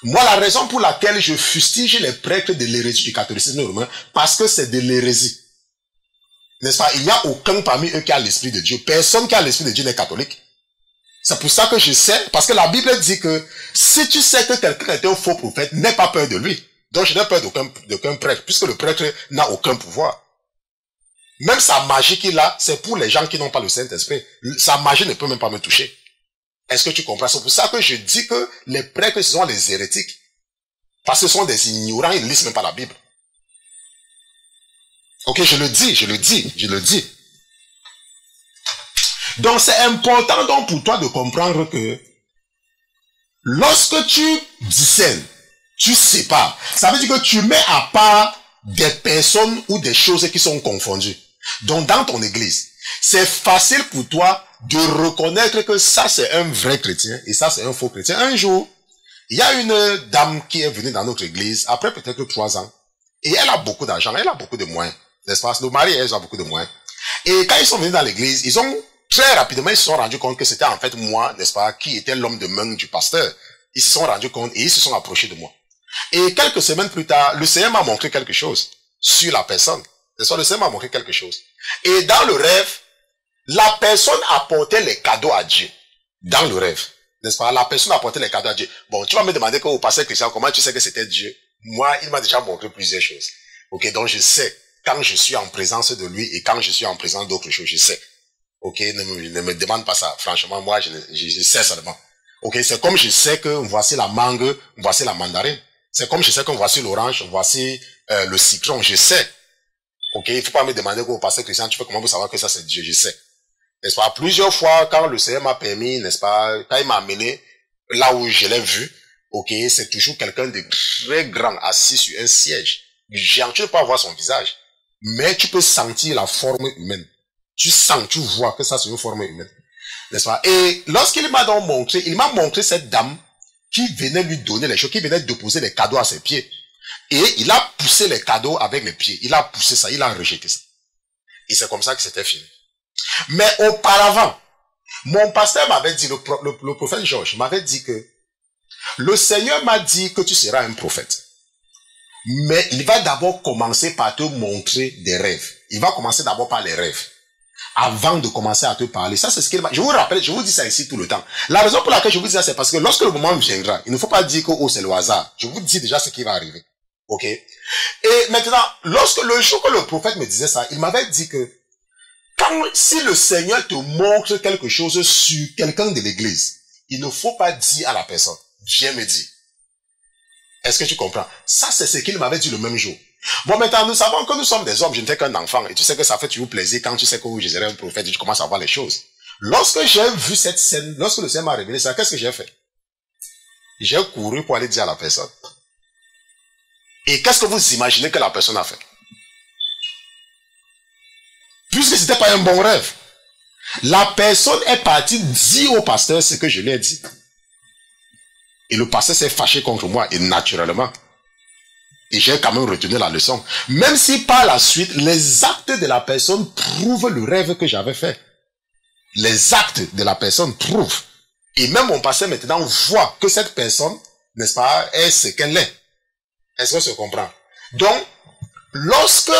Moi, la raison pour laquelle je fustige les prêtres de l'hérésie du catholicisme romain, parce que c'est de l'hérésie. N'est-ce pas? Il n'y a aucun parmi eux qui a l'esprit de Dieu. Personne qui a l'esprit de Dieu n'est catholique. C'est pour ça que je sais, parce que la Bible dit que si tu sais que quelqu'un est un faux prophète, n'aie pas peur de lui. Donc je n'ai peur d'aucun prêtre, puisque le prêtre n'a aucun pouvoir. Même sa magie qu'il a, c'est pour les gens qui n'ont pas le Saint-Esprit. Sa magie ne peut même pas me toucher. Est-ce que tu comprends? C'est pour ça que je dis que les prêtres, ce sont des hérétiques. Parce que ce sont des ignorants, ils ne lisent même pas la Bible. Ok, je le dis. Donc c'est important donc pour toi de comprendre que lorsque tu discernes, tu sépares, ça veut dire que tu mets à part des personnes ou des choses qui sont confondues. Donc dans ton église, c'est facile pour toi de reconnaître que ça c'est un vrai chrétien et ça c'est un faux chrétien. Un jour, il y a une dame qui est venue dans notre église après peut-être 3 ans et elle a beaucoup d'argent, elle a beaucoup de moyens, n'est-ce pas? Le mari, elle a beaucoup de moyens. Et quand ils sont venus dans l'église, ils ont très rapidement, ils se sont rendus compte que c'était en fait moi, n'est-ce pas, qui était l'homme de main du pasteur. Ils se sont rendus compte et ils se sont approchés de moi. Et quelques semaines plus tard, le Seigneur m'a montré quelque chose sur la personne. Le Seigneur m'a montré quelque chose. Et dans le rêve, la personne apportait les cadeaux à Dieu. Dans le rêve. N'est-ce pas? La personne apportait les cadeaux à Dieu. Bon, tu vas me demander qu'au pasteur Christian, comment tu sais que c'était Dieu? Moi, il m'a déjà montré plusieurs choses. Ok, donc je sais quand je suis en présence de lui et quand je suis en présence d'autres choses, je sais. Ok, ne me demande pas ça. Franchement, moi, je sais seulement. Ok, c'est comme je sais que voici la mangue, voici la mandarine. C'est comme je sais que voici l'orange, voici le citron, je sais. Ok, il faut pas me demander qu'au pasteur Christian, tu fais comment vous savoir que ça c'est Dieu, je sais. N'est-ce pas? Plusieurs fois, quand le Seigneur m'a permis, n'est-ce pas, quand il m'a amené là où je l'ai vu, ok, c'est toujours quelqu'un de très grand assis sur un siège. Géant, tu ne peux pas voir son visage, mais tu peux sentir la forme humaine. Tu sens, tu vois que ça c'est une forme humaine. N'est-ce pas? Et lorsqu'il m'a donc montré, il m'a montré cette dame qui venait lui donner les choses, qui venait déposer les cadeaux à ses pieds. Et il a poussé les cadeaux avec les pieds. Il a poussé ça, il a rejeté ça. Et c'est comme ça que c'était fini. Mais auparavant, mon pasteur m'avait dit, le prophète Georges m'avait dit que le Seigneur m'a dit que tu seras un prophète. Mais il va d'abord commencer par te montrer des rêves. Il va commencer d'abord par les rêves. Avant de commencer à te parler. Ça, c'est ce qu'il m'a... Je vous rappelle, je vous dis ça ici tout le temps. La raison pour laquelle je vous dis ça, c'est parce que lorsque le moment viendra, il ne faut pas dire que oh, c'est le hasard. Je vous dis déjà ce qui va arriver. Ok? Et maintenant, le jour que le prophète me disait ça, il m'avait dit que si le Seigneur te montre quelque chose sur quelqu'un de l'église, il ne faut pas dire à la personne, viens me dire. Est-ce que tu comprends? Ça, c'est ce qu'il m'avait dit le même jour. Bon, maintenant, nous savons que nous sommes des hommes, je n'étais qu'un enfant, et tu sais que ça fait toujours plaisir quand tu sais que je serai un prophète et tu commences à voir les choses. Lorsque j'ai vu cette scène, lorsque le Seigneur m'a révélé ça, qu'est-ce que j'ai fait? J'ai couru pour aller dire à la personne. Et qu'est-ce que vous imaginez que la personne a fait? Puisque c'était pas un bon rêve. La personne est partie dire au pasteur ce que je lui ai dit. Et le pasteur s'est fâché contre moi, et naturellement. Et j'ai quand même retenu la leçon. Même si par la suite, les actes de la personne prouvent le rêve que j'avais fait. Les actes de la personne prouvent. Et même mon pasteur maintenant voit que cette personne, n'est-ce pas, est ce qu'elle est. Est-ce qu'on se comprend? Donc, lorsque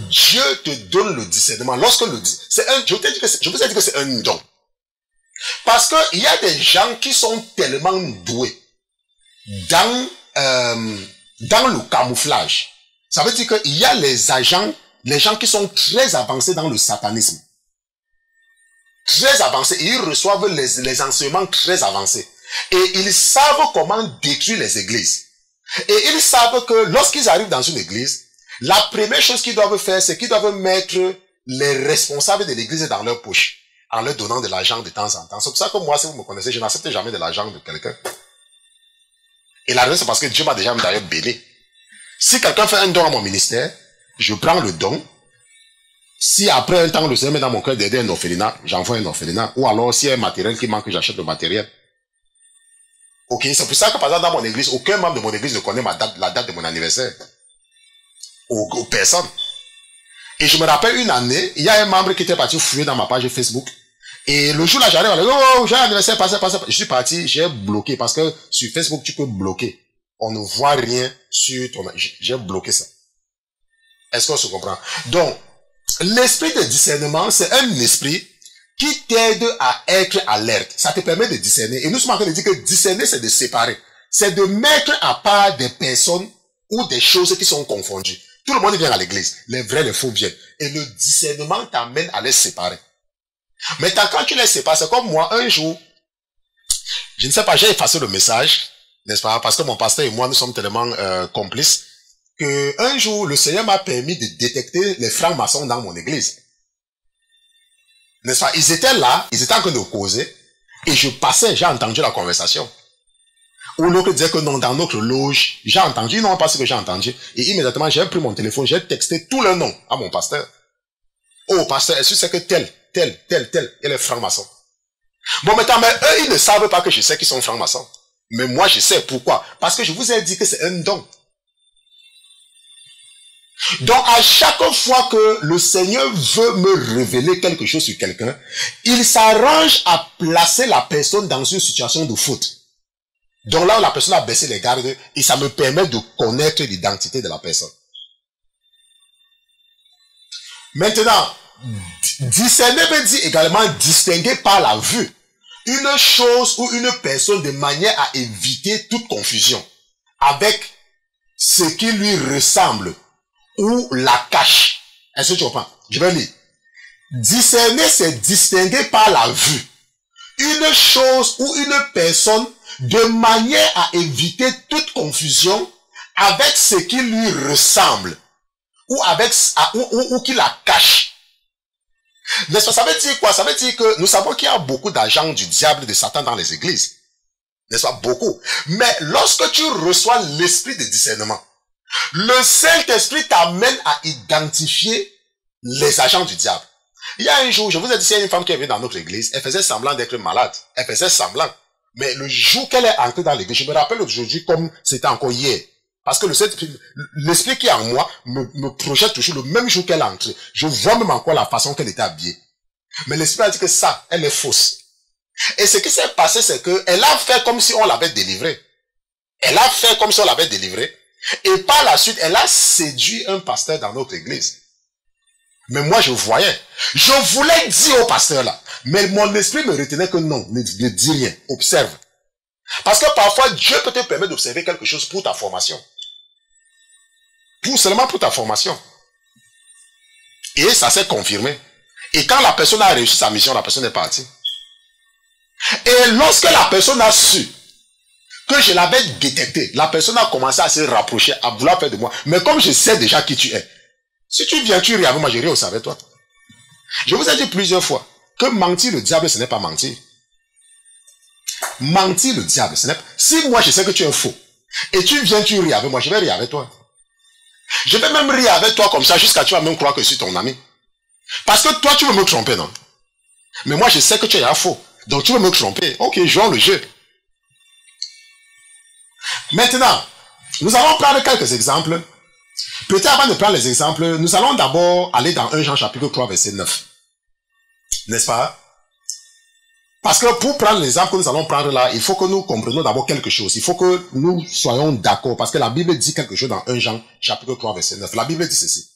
Dieu te donne le discernement, lorsque c'est un, je vous ai dit que c'est un don. Parce que il y a des gens qui sont tellement doués dans le camouflage. Ça veut dire qu'il y a les gens qui sont très avancés dans le satanisme. Très avancés. Et ils reçoivent les enseignements très avancés. Et ils savent comment détruire les églises. Et ils savent que lorsqu'ils arrivent dans une église, la première chose qu'ils doivent faire, c'est qu'ils doivent mettre les responsables de l'église dans leur poche, en leur donnant de l'argent de temps en temps. C'est pour ça que moi, si vous me connaissez, je n'accepte jamais de l'argent de quelqu'un. Et la raison, c'est parce que Dieu m'a déjà d'ailleurs béni. Si quelqu'un fait un don à mon ministère, je prends le don. Si après un temps, le Seigneur met dans mon cœur d'aider un orphelinat, j'envoie un orphelinat. Ou alors, s'il y a un matériel qui manque, j'achète le matériel. Ok, c'est pour ça que par exemple dans mon église, aucun membre de mon église ne connaît la date de mon anniversaire. Aux personnes. Et je me rappelle une année, il y a un membre qui était parti fouiller dans ma page Facebook. Et le jour là, j'arrive à dire, oh, j'ai un anniversaire, passez. Je suis parti, j'ai bloqué parce que sur Facebook, tu peux bloquer. On ne voit rien sur ton... J'ai bloqué ça. Est-ce qu'on se comprend? Donc, l'esprit de discernement, c'est un esprit qui t'aide à être alerte. Ça te permet de discerner. Et nous sommes en train de dire que discerner, c'est de séparer. C'est de mettre à part des personnes ou des choses qui sont confondues. Tout le monde vient à l'église. Les vrais, les faux viennent. Et le discernement t'amène à les séparer. Maintenant, quand tu les sépares, c'est comme moi, un jour, je ne sais pas, j'ai effacé le message, n'est-ce pas? Parce que mon pasteur et moi, nous sommes tellement complices, que un jour, le Seigneur m'a permis de détecter les francs-maçons dans mon église. N'est-ce pas? Ils étaient là, ils étaient en train de causer, et je passais, j'ai entendu la conversation. Ou l'autre disait que non, dans notre loge, j'ai entendu, non, pas ce que j'ai entendu. Et immédiatement, j'ai pris mon téléphone, j'ai texté tout le nom à mon pasteur. Oh, pasteur, est-ce que c'est que tel, et les francs-maçons? Bon, maintenant, mais eux, ils ne savent pas que je sais qu'ils sont francs-maçons. Mais moi, je sais pourquoi. Parce que je vous ai dit que c'est un don. Donc, à chaque fois que le Seigneur veut me révéler quelque chose sur quelqu'un, il s'arrange à placer la personne dans une situation de faute. Donc là, la personne a baissé les gardes et ça me permet de connaître l'identité de la personne. Maintenant, discerner veut dire également distinguer par la vue une chose ou une personne de manière à éviter toute confusion avec ce qui lui ressemble ou la cache. Est-ce que tu comprends? Je vais lire. Discerner, c'est distinguer par la vue une chose ou une personne de manière à éviter toute confusion avec ce qui lui ressemble ou avec ou qui la cache. N'est-ce pas? Ça veut dire quoi? Ça veut dire que nous savons qu'il y a beaucoup d'agents du diable, de Satan dans les églises. N'est-ce pas? Beaucoup. Mais lorsque tu reçois l'esprit de discernement, le Saint-Esprit t'amène à identifier les agents du diable. Il y a un jour, je vous ai dit, il y a une femme qui est venue dans notre église, elle faisait semblant d'être malade. Elle faisait semblant. Mais le jour qu'elle est entrée dans l'église, je me rappelle aujourd'hui comme c'était encore hier. Parce que l'esprit qui est en moi me projette toujours le même jour qu'elle est entrée. Je vois même encore la façon qu'elle était habillée. Mais l'esprit a dit que ça, elle est fausse. Et ce qui s'est passé, c'est que elle a fait comme si on l'avait délivrée. Elle a fait comme si on l'avait délivrée. Et par la suite, elle a séduit un pasteur dans notre église. Mais moi, je voyais. Je voulais dire au pasteur là. Mais mon esprit me retenait que non, ne dis rien. Observe. Parce que parfois, Dieu peut te permettre d'observer quelque chose pour ta formation. Seulement pour ta formation. Et ça s'est confirmé. Et quand la personne a réussi sa mission, la personne est partie. Et lorsque la personne a su que je l'avais détecté, la personne a commencé à se rapprocher, à vouloir faire de moi. Mais comme je sais déjà qui tu es, si tu viens, tu ris avec moi, je ris aussi avec toi. Je vous ai dit plusieurs fois que mentir le diable, ce n'est pas mentir. Mentir le diable, ce n'est pas... Si moi je sais que tu es faux, et tu viens, tu ris avec moi, je vais rire avec toi. Je vais même rire avec toi comme ça, jusqu'à tu vas même croire que je suis ton ami. Parce que toi, tu veux me tromper, non? Mais moi, je sais que tu es à faux. Donc, tu veux me tromper. Ok, jouons le jeu. Maintenant, nous allons prendre quelques exemples. Peut-être avant de prendre les exemples, nous allons d'abord aller dans 1 Jean chapitre 3, verset 9. N'est-ce pas? Parce que pour prendre l'exemple que nous allons prendre là, il faut que nous comprenions d'abord quelque chose. Il faut que nous soyons d'accord. Parce que la Bible dit quelque chose dans 1 Jean chapitre 3, verset 9. La Bible dit ceci.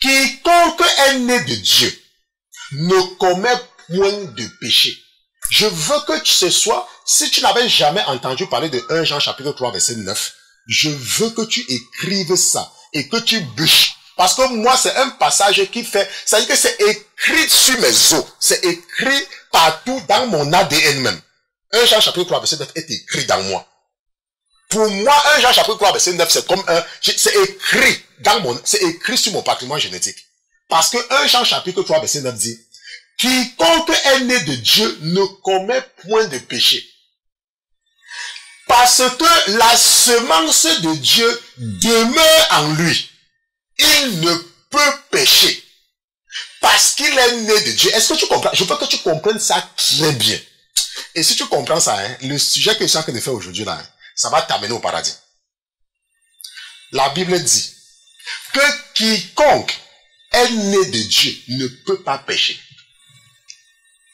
Quiconque est né de Dieu ne commet point de péché. Je veux que ce soit, si tu n'avais jamais entendu parler de 1 Jean chapitre 3, verset 9, je veux que tu écrives ça et que tu bûches. Parce que moi, c'est un passage qui fait, ça veut dire que c'est écrit sur mes os. C'est écrit partout dans mon ADN même. 1 Jean chapitre 3, verset 9 est écrit dans moi. Pour moi, 1 Jean chapitre 3, verset 9, c'est comme c'est écrit dans c'est écrit sur mon patrimoine génétique. Parce que 1 Jean chapitre 3, verset 9 dit, quiconque est né de Dieu ne commet point de péché. Parce que la semence de Dieu demeure en lui. Il ne peut pécher. Parce qu'il est né de Dieu. Est-ce que tu comprends? Je veux que tu comprennes ça très bien. Et si tu comprends ça, le sujet que je suis en train de faire aujourd'hui, là, ça va t'amener au paradis. La Bible dit que quiconque est né de Dieu ne peut pas pécher.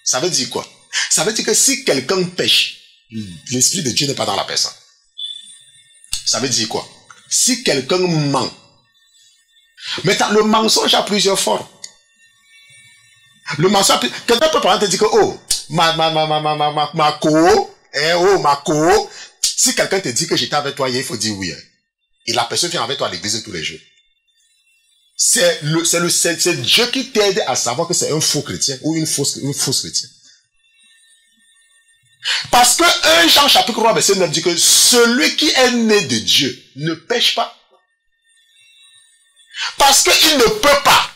Ça veut dire quoi? Ça veut dire que si quelqu'un pêche, l'Esprit de Dieu n'est pas dans la personne. Ça veut dire quoi? Si quelqu'un ment. Maintenant, le mensonge a plusieurs formes. Le mensonge, quelqu'un peut par exemple te dire que, oh, ma co, si quelqu'un te dit que j'étais avec toi hier, il faut dire oui. Et la personne vient avec toi à l'église tous les jours. C'est Dieu qui t'aide à savoir que c'est un faux chrétien ou une fausse chrétienne. Parce que 1 Jean chapitre 3 verset 9 dit que celui qui est né de Dieu ne pêche pas. Parce qu'il ne peut pas.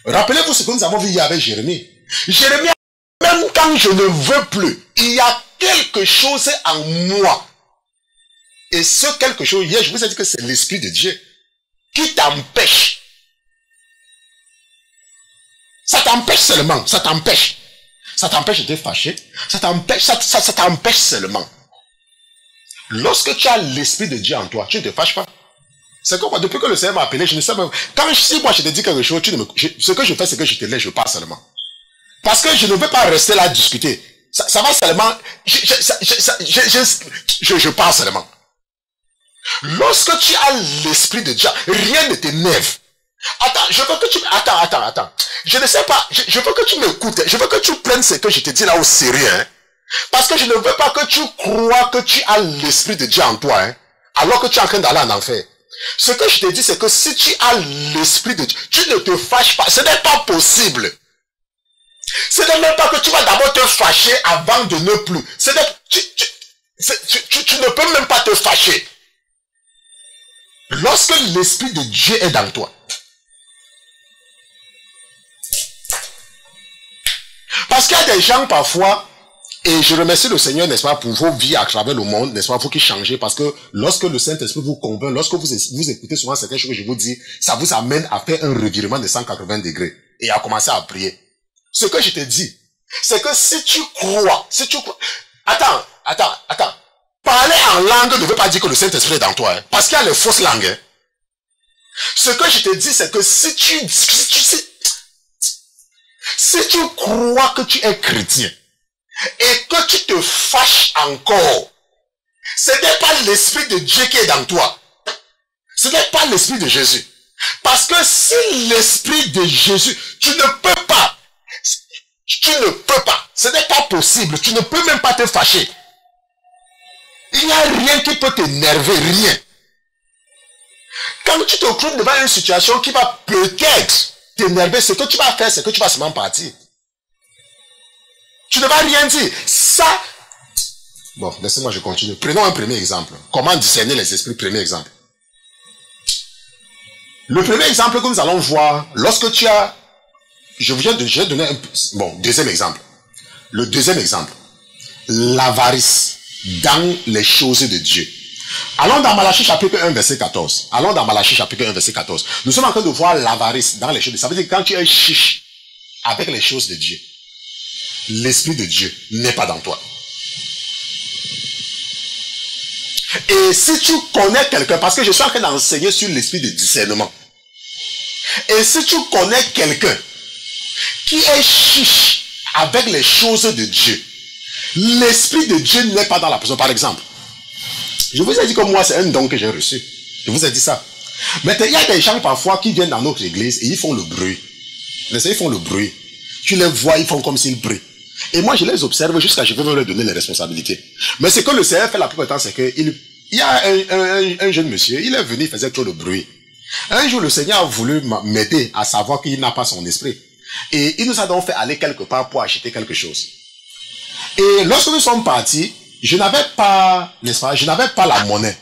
Rappelez-vous ce que nous avons vu hier avec Jérémie. Jérémie, même quand je ne veux plus, il y a quelque chose en moi. Et ce quelque chose, hier, je vous ai dit que c'est l'Esprit de Dieu qui t'empêche. Ça t'empêche seulement, ça t'empêche. Ça t'empêche de te fâcher. Ça t'empêche seulement. Lorsque tu as l'Esprit de Dieu en toi, tu ne te fâches pas. C'est comme depuis que le Seigneur m'a appelé, je ne sais même... Si moi je te dis quelque chose, ce que je fais, c'est que je te laisse, je pars seulement. Parce que je ne veux pas rester là à discuter. Ça va seulement... Je pars seulement. Lorsque tu as l'Esprit de Dieu, rien ne t'énerve. Attends, je veux que tu... Attends. Je ne sais pas, je veux que tu m'écoutes. Je veux que tu prennes ce que je te dis là au sérieux. Hein? Parce que je ne veux pas que tu crois que tu as l'Esprit de Dieu en toi. Hein? Alors que tu es en train d'aller en enfer. Ce que je te dis, c'est que si tu as l'Esprit de Dieu, tu ne te fâches pas. Ce n'est pas possible. Ce n'est même pas que tu vas d'abord te fâcher avant de ne plus. Tu ne peux même pas te fâcher. Lorsque l'Esprit de Dieu est dans toi. Parce qu'il y a des gens parfois, et je remercie le Seigneur, n'est-ce pas, pour vos vies à travers le monde, n'est-ce pas, vous qui changez, parce que lorsque le Saint-Esprit vous convainc, lorsque vous écoutez souvent certaines choses que je vous dis, ça vous amène à faire un revirement de 180 degrés et à commencer à prier. Ce que je te dis, c'est que si tu crois, attends, parler en langue ne veut pas dire que le Saint-Esprit est dans toi, hein, parce qu'il y a les fausses langues. Hein. Ce que je te dis, c'est que si tu crois que tu es chrétien, et que tu te fâches encore, ce n'est pas l'Esprit de Dieu qui est dans toi. Ce n'est pas l'Esprit de Jésus. Parce que si l'Esprit de Jésus, tu ne peux pas. Ce n'est pas possible. Tu ne peux même pas te fâcher. Il n'y a rien qui peut t'énerver, rien. Quand tu te trouves devant une situation qui va peut-être t'énerver, ce que tu vas faire, c'est que tu vas seulement partir. Tu ne vas rien dire. Ça... Bon, laissez-moi, je continue. Prenons un premier exemple. Comment discerner les esprits, premier exemple. Le premier exemple que nous allons voir, lorsque tu as... Je vais donner un... Bon, deuxième exemple. Le deuxième exemple. L'avarice dans les choses de Dieu. Allons dans Malachie chapitre 1, verset 14. Allons dans Malachie chapitre 1, verset 14. Nous sommes en train de voir l'avarice dans les choses de Dieu. Ça veut dire que quand tu es chiche avec les choses de Dieu, l'Esprit de Dieu n'est pas dans toi. Et si tu connais quelqu'un, parce que je suis en train d'enseigner sur l'esprit de discernement, et si tu connais quelqu'un qui est chiche avec les choses de Dieu, l'Esprit de Dieu n'est pas dans la personne. Par exemple, je vous ai dit que moi, c'est un don que j'ai reçu. Je vous ai dit ça. Mais il y a des gens parfois qui viennent dans notre église et ils font le bruit. Ils font le bruit. Tu les vois, ils font comme s'ils brillent. Et moi, je les observe jusqu'à ce que je veux leur donner les responsabilités. Mais ce que le Seigneur fait la plupart du temps, c'est qu'il y a un jeune monsieur, il est venu, il faisait trop de bruit. Un jour, le Seigneur a voulu m'aider à savoir qu'il n'a pas son esprit. Et il nous a donc fait aller quelque part pour acheter quelque chose. Et lorsque nous sommes partis, je n'avais pas, n'est-ce pas, je n'avais pas la monnaie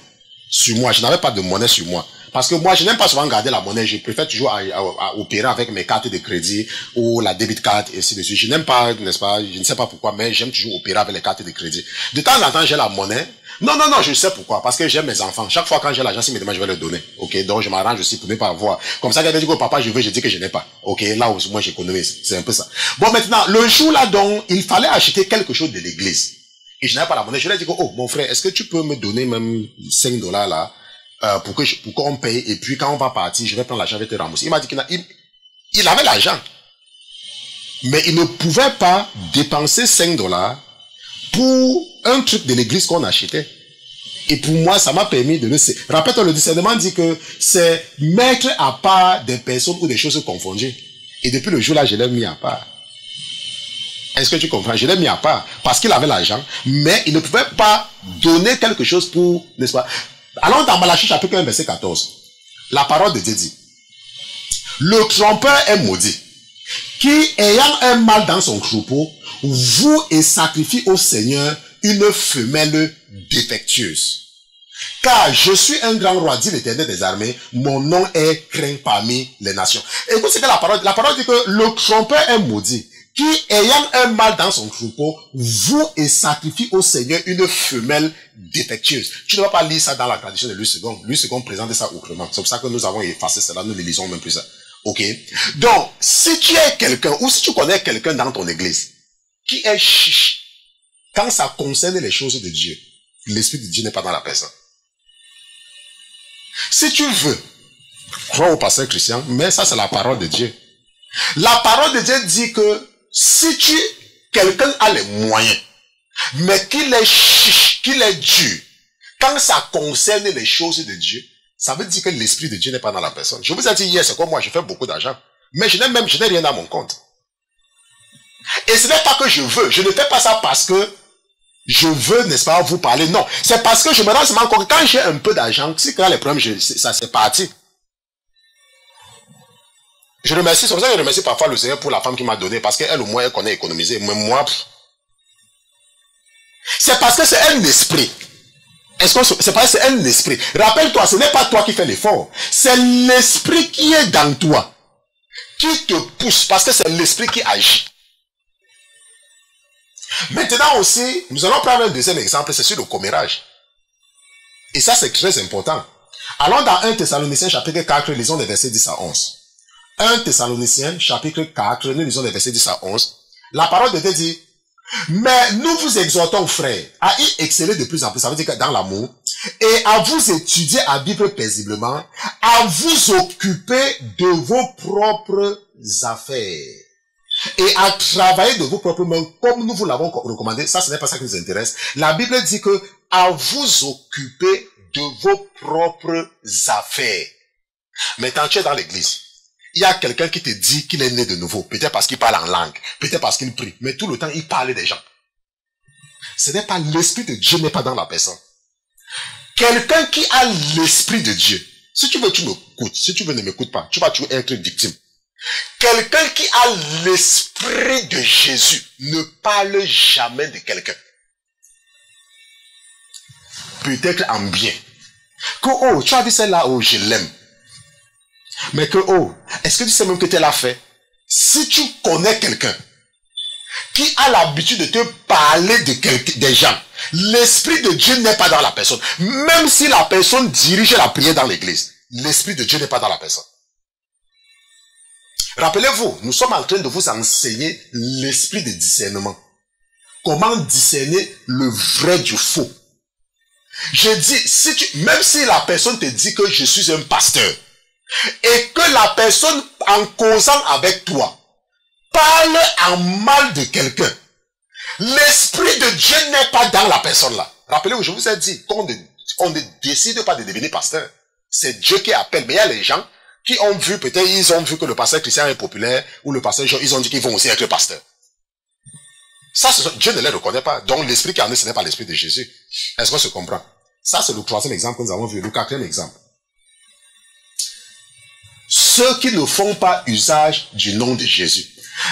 sur moi. Je n'avais pas de monnaie sur moi. Parce que moi, je n'aime pas souvent garder la monnaie. Je préfère toujours à opérer avec mes cartes de crédit ou la debit card et ainsi de suite. Je n'aime pas, n'est-ce pas, je ne sais pas pourquoi, mais j'aime toujours opérer avec les cartes de crédit. De temps en temps, j'ai la monnaie. Non, je sais pourquoi. Parce que j'aime mes enfants. Chaque fois quand j'ai l'argent, s'ils me demandent, je vais leur donner. Ok, donc je m'arrange aussi pour ne pas avoir. Comme ça, quelqu'un dit que papa, je veux, je dis que je n'ai pas. Ok, là où moi j'économise. C'est un peu ça. Bon, maintenant, le jour là, donc, il fallait acheter quelque chose de l'église. Et je n'avais pas la monnaie. Je lui ai dit que, oh, mon frère, est-ce que tu peux me donner même $5 là? Pour qu'on paye, et puis quand on va partir, je vais prendre l'argent, je vais te rembourser. Il m'a dit qu'il avait l'argent, mais il ne pouvait pas dépenser $5 pour un truc de l'église qu'on achetait. Et pour moi, ça m'a permis de le... Rappelle-toi, le discernement dit que c'est mettre à part des personnes ou des choses confondues. Et depuis le jour là, je l'ai mis à part. Est-ce que tu comprends? Je l'ai mis à part parce qu'il avait l'argent, mais il ne pouvait pas donner quelque chose pour, n'est-ce pas? Allons dans Malachie chapitre 1 verset 14. La parole de Dieu dit: le trompeur est maudit, qui ayant un mâle dans son troupeau, voue et sacrifie au Seigneur une femelle défectueuse. Car je suis un grand roi, dit l'Éternel des armées, mon nom est craint parmi les nations. Écoute ce que la parole dit que le trompeur est maudit, qui ayant un mâle dans son troupeau, voue et sacrifie au Seigneur une femelle défectueuse. Tu ne vas pas lire ça dans la tradition de Louis II. Louis II présente ça autrement. C'est pour ça que nous avons effacé cela, nous ne lisons même plus ça. Ok? Donc, si tu es quelqu'un, ou si tu connais quelqu'un dans ton église, qui est chiche, quand ça concerne les choses de Dieu, l'Esprit de Dieu n'est pas dans la personne. Si tu veux, crois au pasteur Christian, mais ça c'est la parole de Dieu. La parole de Dieu dit que si quelqu'un a les moyens, mais qu'il est chiche, qu'il est dur, quand ça concerne les choses de Dieu, ça veut dire que l'Esprit de Dieu n'est pas dans la personne. Je vous ai dit hier, c'est comme moi, je fais beaucoup d'argent, mais je n'ai rien dans mon compte. Et ce n'est pas que je veux, je ne fais pas ça parce que je veux, n'est-ce pas, vous parler, non. C'est parce que je me rends compte que quand j'ai un peu d'argent, si quand les problèmes, ça c'est parti. Je remercie, c'est pour ça que je remercie parfois le Seigneur pour la femme qui m'a donné, parce qu'elle au moins elle connaît économiser. Mais moi, c'est parce que c'est un esprit. C'est parce que c'est un esprit. Rappelle-toi, ce n'est pas toi qui fais l'effort. C'est l'esprit qui est dans toi, qui te pousse, parce que c'est l'esprit qui agit. Maintenant aussi, nous allons prendre un deuxième exemple, c'est sur le commérage. Et ça, c'est très important. Allons dans 1 Thessaloniciens chapitre 4, lisons les versets 10 à 11. 1 Thessaloniciens chapitre 4, nous lisons les versets 10 à 11. La parole de Dieu dit: mais nous vous exhortons, frères, à y exceller de plus en plus, ça veut dire que dans l'amour, et à vous étudier à vivre paisiblement, à vous occuper de vos propres affaires, et à travailler de vos propres mains, comme nous vous l'avons recommandé. Ça, ce n'est pas ça qui nous intéresse. La Bible dit que à vous occuper de vos propres affaires. Maintenant, tu es dans l'église. Il y a quelqu'un qui te dit qu'il est né de nouveau. Peut-être parce qu'il parle en langue. Peut-être parce qu'il prie. Mais tout le temps, il parle des gens. Ce n'est pas l'Esprit de Dieu, n'est pas dans la personne. Quelqu'un qui a l'Esprit de Dieu. Si tu veux, tu m'écoutes. Si tu veux, ne m'écoute pas. Tu vas toujours être victime. Quelqu'un qui a l'Esprit de Jésus ne parle jamais de quelqu'un. Peut-être en bien. Que, oh, tu as vu celle-là, oh, je l'aime. Mais que, oh, est-ce que tu sais même que tu l'as fait? Si tu connais quelqu'un qui a l'habitude de te parler des gens, l'Esprit de Dieu n'est pas dans la personne. Même si la personne dirige la prière dans l'église, l'Esprit de Dieu n'est pas dans la personne. Rappelez-vous, nous sommes en train de vous enseigner l'esprit de discernement. Comment discerner le vrai du faux. Je dis, même si la personne te dit que je suis un pasteur, et que la personne, en causant avec toi, parle en mal de quelqu'un, l'esprit de Dieu n'est pas dans la personne là. Rappelez-vous, je vous ai dit qu'on ne décide pas de devenir pasteur. C'est Dieu qui appelle. Mais il y a les gens qui ont vu, peut-être ils ont vu que le pasteur Christian est populaire, ou le pasteur Jean, ils ont dit qu'ils vont aussi être pasteur. Ça, Dieu ne les reconnaît pas. Donc l'esprit qui en est, ce n'est pas l'esprit de Jésus. Est-ce qu'on se comprend? Ça, c'est le troisième exemple que nous avons vu. Le quatrième exemple. Ceux qui ne font pas usage du nom de Jésus.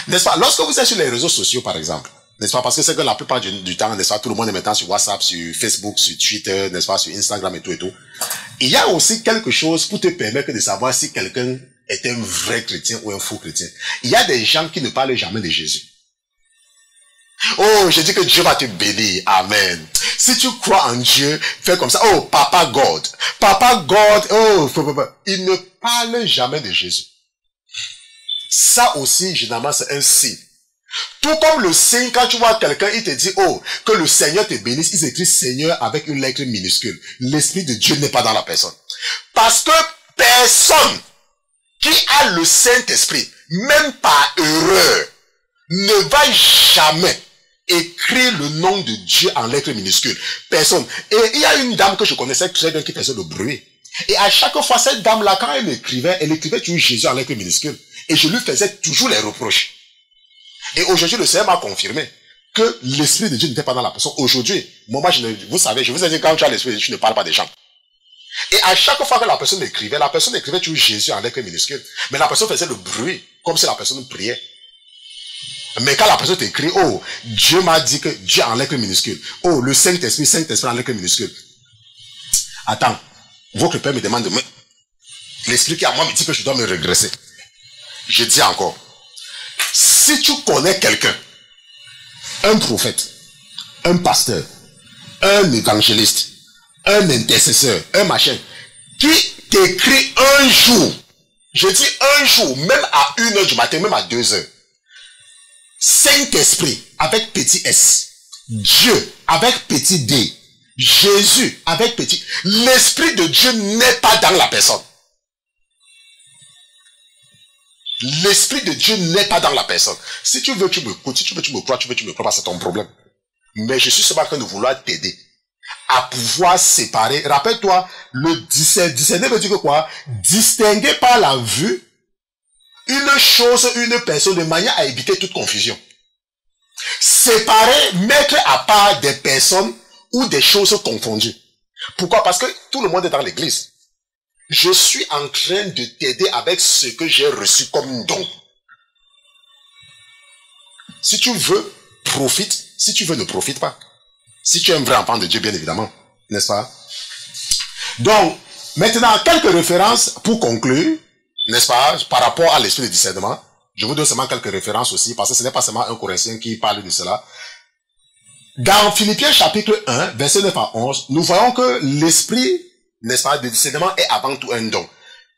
N'est-ce pas? Lorsque vous êtes sur les réseaux sociaux, par exemple, n'est-ce pas? Parce que c'est que la plupart du temps, n'est-ce pas? Tout le monde est maintenant sur WhatsApp, sur Facebook, sur Twitter, n'est-ce pas? Sur Instagram et tout et tout. Il y a aussi quelque chose pour te permettre de savoir si quelqu'un est un vrai chrétien ou un faux chrétien. Il y a des gens qui ne parlent jamais de Jésus. Oh, je dis que Dieu va te bénir. Amen. Si tu crois en Dieu, fais comme ça. Oh, Papa God. Papa God. Oh, il ne parle jamais de Jésus. Ça aussi, généralement, c'est un signe. Tout comme le signe, quand tu vois quelqu'un, il te dit, oh, que le Seigneur te bénisse, il s'écrit Seigneur avec une lettre minuscule. L'Esprit de Dieu n'est pas dans la personne. Parce que personne qui a le Saint-Esprit, même par erreur, ne va jamais écrire le nom de Dieu en lettres minuscules. Personne. Et il y a une dame que je connaissais très bien qui faisait le bruit. Et à chaque fois, cette dame-là, quand elle écrivait toujours Jésus en lettres minuscules. Et je lui faisais toujours les reproches. Et aujourd'hui, le Seigneur m'a confirmé que l'Esprit de Dieu n'était pas dans la personne. Aujourd'hui, moi, vous savez, je vous ai dit, quand tu as l'Esprit de Dieu, tu ne parles pas des gens. Et à chaque fois que la personne écrivait toujours Jésus en lettres minuscules. Mais la personne faisait le bruit, comme si la personne priait. Mais quand la personne t'écrit, oh, Dieu m'a dit que Dieu en lettres minuscules. Oh, le Saint-Esprit en lettres minuscules. Attends, votre père me demande de me... L'Esprit qui à moi me dit que je dois me regresser. Je dis encore, si tu connais quelqu'un, un prophète, un pasteur, un évangéliste, un intercesseur, un machin, qui t'écrit un jour, je dis un jour, même à 1h du matin, même à 2h, Saint-Esprit avec petit S, Dieu avec petit D, Jésus avec petit... L'Esprit de Dieu n'est pas dans la personne. L'Esprit de Dieu n'est pas dans la personne. Si tu veux, tu me écoutes. Si tu veux, tu me crois. Tu veux, tu me crois pas, c'est ton problème. Mais je suis seulement en train de vouloir t'aider à pouvoir séparer. Rappelle-toi, le discerner veut dire que quoi? Distinguer par la vue une chose, une personne, de manière à éviter toute confusion. Séparer, mettre à part des personnes ou des choses confondues. Pourquoi? Parce que tout le monde est dans l'église. Je suis en train de t'aider avec ce que j'ai reçu comme don. Si tu veux, profite. Si tu veux, ne profite pas. Si tu es un vrai enfant de Dieu, bien évidemment. N'est-ce pas? Donc, maintenant, quelques références pour conclure. N'est-ce pas? Par rapport à l'esprit de discernement. Je vous donne seulement quelques références aussi, parce que ce n'est pas seulement un Corinthien qui parle de cela. Dans Philippiens chapitre 1, verset 9 à 11, nous voyons que l'esprit, n'est-ce pas, de discernement est avant tout un don.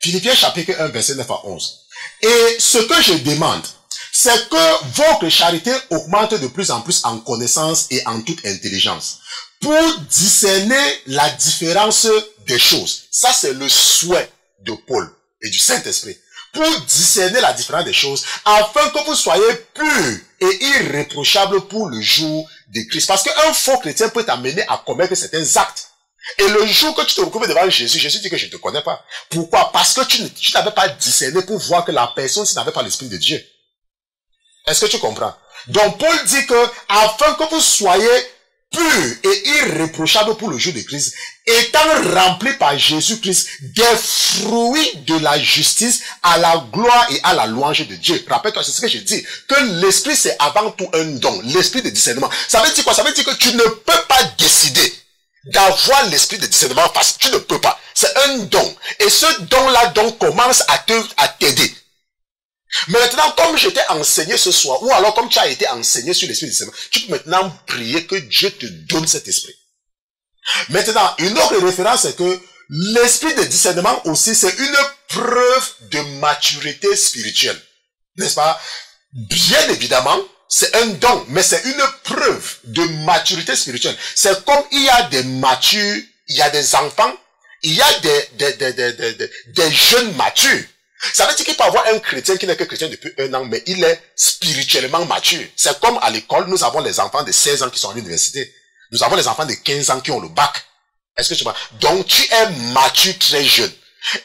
Philippiens chapitre 1, verset 9 à 11. Et ce que je demande, c'est que votre charité augmente de plus en plus en connaissance et en toute intelligence, pour discerner la différence des choses. Ça, c'est le souhait de Paul et du Saint-Esprit. Pour discerner la différence des choses, afin que vous soyez purs et irréprochables pour le jour de Christ. Parce qu'un faux chrétien peut t'amener à commettre certains actes. Et le jour que tu te retrouves devant Jésus, Jésus dit que je ne te connais pas. Pourquoi? Parce que tu n'avais pas discerné pour voir que la personne n'avait pas l'Esprit de Dieu. Est-ce que tu comprends? Donc Paul dit que, afin que vous soyez purs et irréprochables pour le jour de Christ, étant remplis par Jésus-Christ des fruits de la justice à la gloire et à la louange de Dieu. Rappelle-toi, c'est ce que je dis, que l'esprit c'est avant tout un don, l'esprit de discernement. Ça veut dire quoi? Ça veut dire que tu ne peux pas décider d'avoir l'esprit de discernement parce que tu ne peux pas. C'est un don. Et ce don-là donc commence à t'aider. Mais maintenant, comme je t'ai enseigné ce soir, ou alors comme tu as été enseigné sur l'esprit de discernement, tu peux maintenant prier que Dieu te donne cet esprit. Maintenant, une autre référence, c'est que l'esprit de discernement aussi, c'est une preuve de maturité spirituelle. N'est-ce pas? Bien évidemment, c'est un don, mais c'est une preuve de maturité spirituelle. C'est comme il y a des matures, il y a des enfants, il y a des jeunes matures. Ça veut dire qu'il peut y avoir un chrétien qui n'est que chrétien depuis 1 an, mais il est spirituellement mature. C'est comme à l'école, nous avons les enfants de 16 ans qui sont à l'université. Nous avons les enfants de 15 ans qui ont le bac. Est-ce que tu vois? Donc tu es mature très jeune.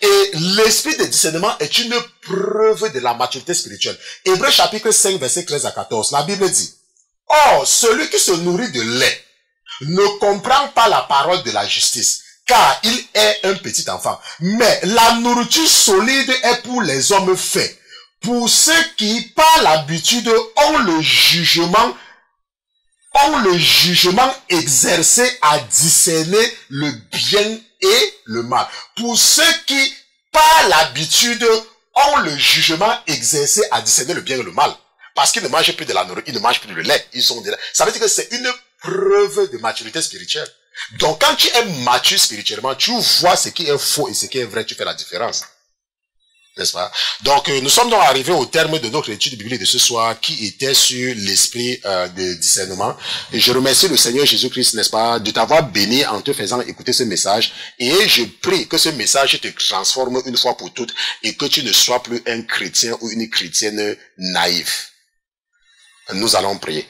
Et l'esprit de discernement est une preuve de la maturité spirituelle. Hébreux chapitre 5, verset 13 à 14, la Bible dit: Or, celui qui se nourrit de lait ne comprend pas la parole de la justice, car il est un petit enfant. Mais la nourriture solide est pour les hommes faits, pour ceux qui, par l'habitude, ont le jugement exercé à discerner le bien et le mal. Pour ceux qui, par l'habitude, ont le jugement exercé à discerner le bien et le mal. Parce qu'ils ne mangent plus de la nourriture, ils ne mangent plus de lait. Ça veut dire que c'est une preuve de maturité spirituelle. Donc quand tu es mature spirituellement, tu vois ce qui est faux et ce qui est vrai, tu fais la différence. N'est-ce pas? Donc nous sommes donc arrivés au terme de notre étude biblique de ce soir qui était sur l'esprit de discernement. Et je remercie le Seigneur Jésus-Christ, n'est-ce pas, de t'avoir béni en te faisant écouter ce message. Et je prie que ce message te transforme une fois pour toutes et que tu ne sois plus un chrétien ou une chrétienne naïve. Nous allons prier.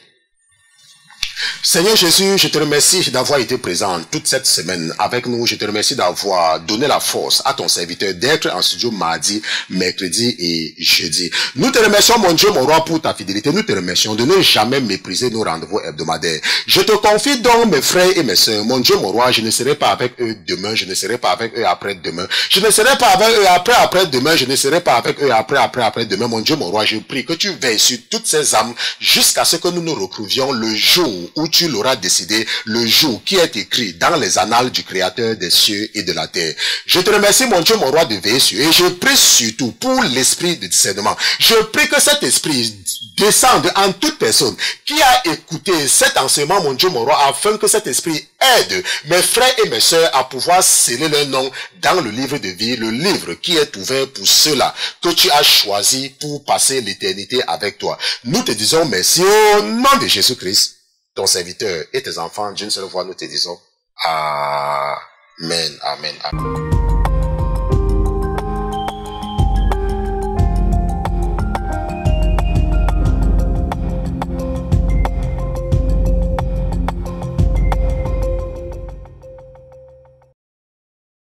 Seigneur Jésus, je te remercie d'avoir été présent toute cette semaine avec nous. Je te remercie d'avoir donné la force à ton serviteur d'être en studio mardi, mercredi et jeudi. Nous te remercions, mon Dieu, mon roi, pour ta fidélité. Nous te remercions de ne jamais mépriser nos rendez-vous hebdomadaires. Je te confie donc mes frères et mes sœurs. Mon Dieu, mon roi, je ne serai pas avec eux demain. Je ne serai pas avec eux après-demain. Je ne serai pas avec eux après-demain. Je ne serai pas avec eux après-demain. Mon Dieu, mon roi, je prie que tu veilles sur toutes ces âmes jusqu'à ce que nous nous retrouvions le jour où tu l'auras décidé, le jour qui est écrit dans les annales du Créateur des cieux et de la terre. Je te remercie, mon Dieu, mon roi, de veiller sur eux. Et je prie surtout pour l'esprit de discernement. Je prie que cet esprit descende en toute personne qui a écouté cet enseignement, mon Dieu, mon roi, afin que cet esprit aide mes frères et mes sœurs à pouvoir sceller leur nom dans le livre de vie, le livre qui est ouvert pour ceux-là que tu as choisi pour passer l'éternité avec toi. Nous te disons merci au nom de Jésus-Christ, ton serviteur et tes enfants d'une seule voix, nous te disons Amen, Amen, Amen.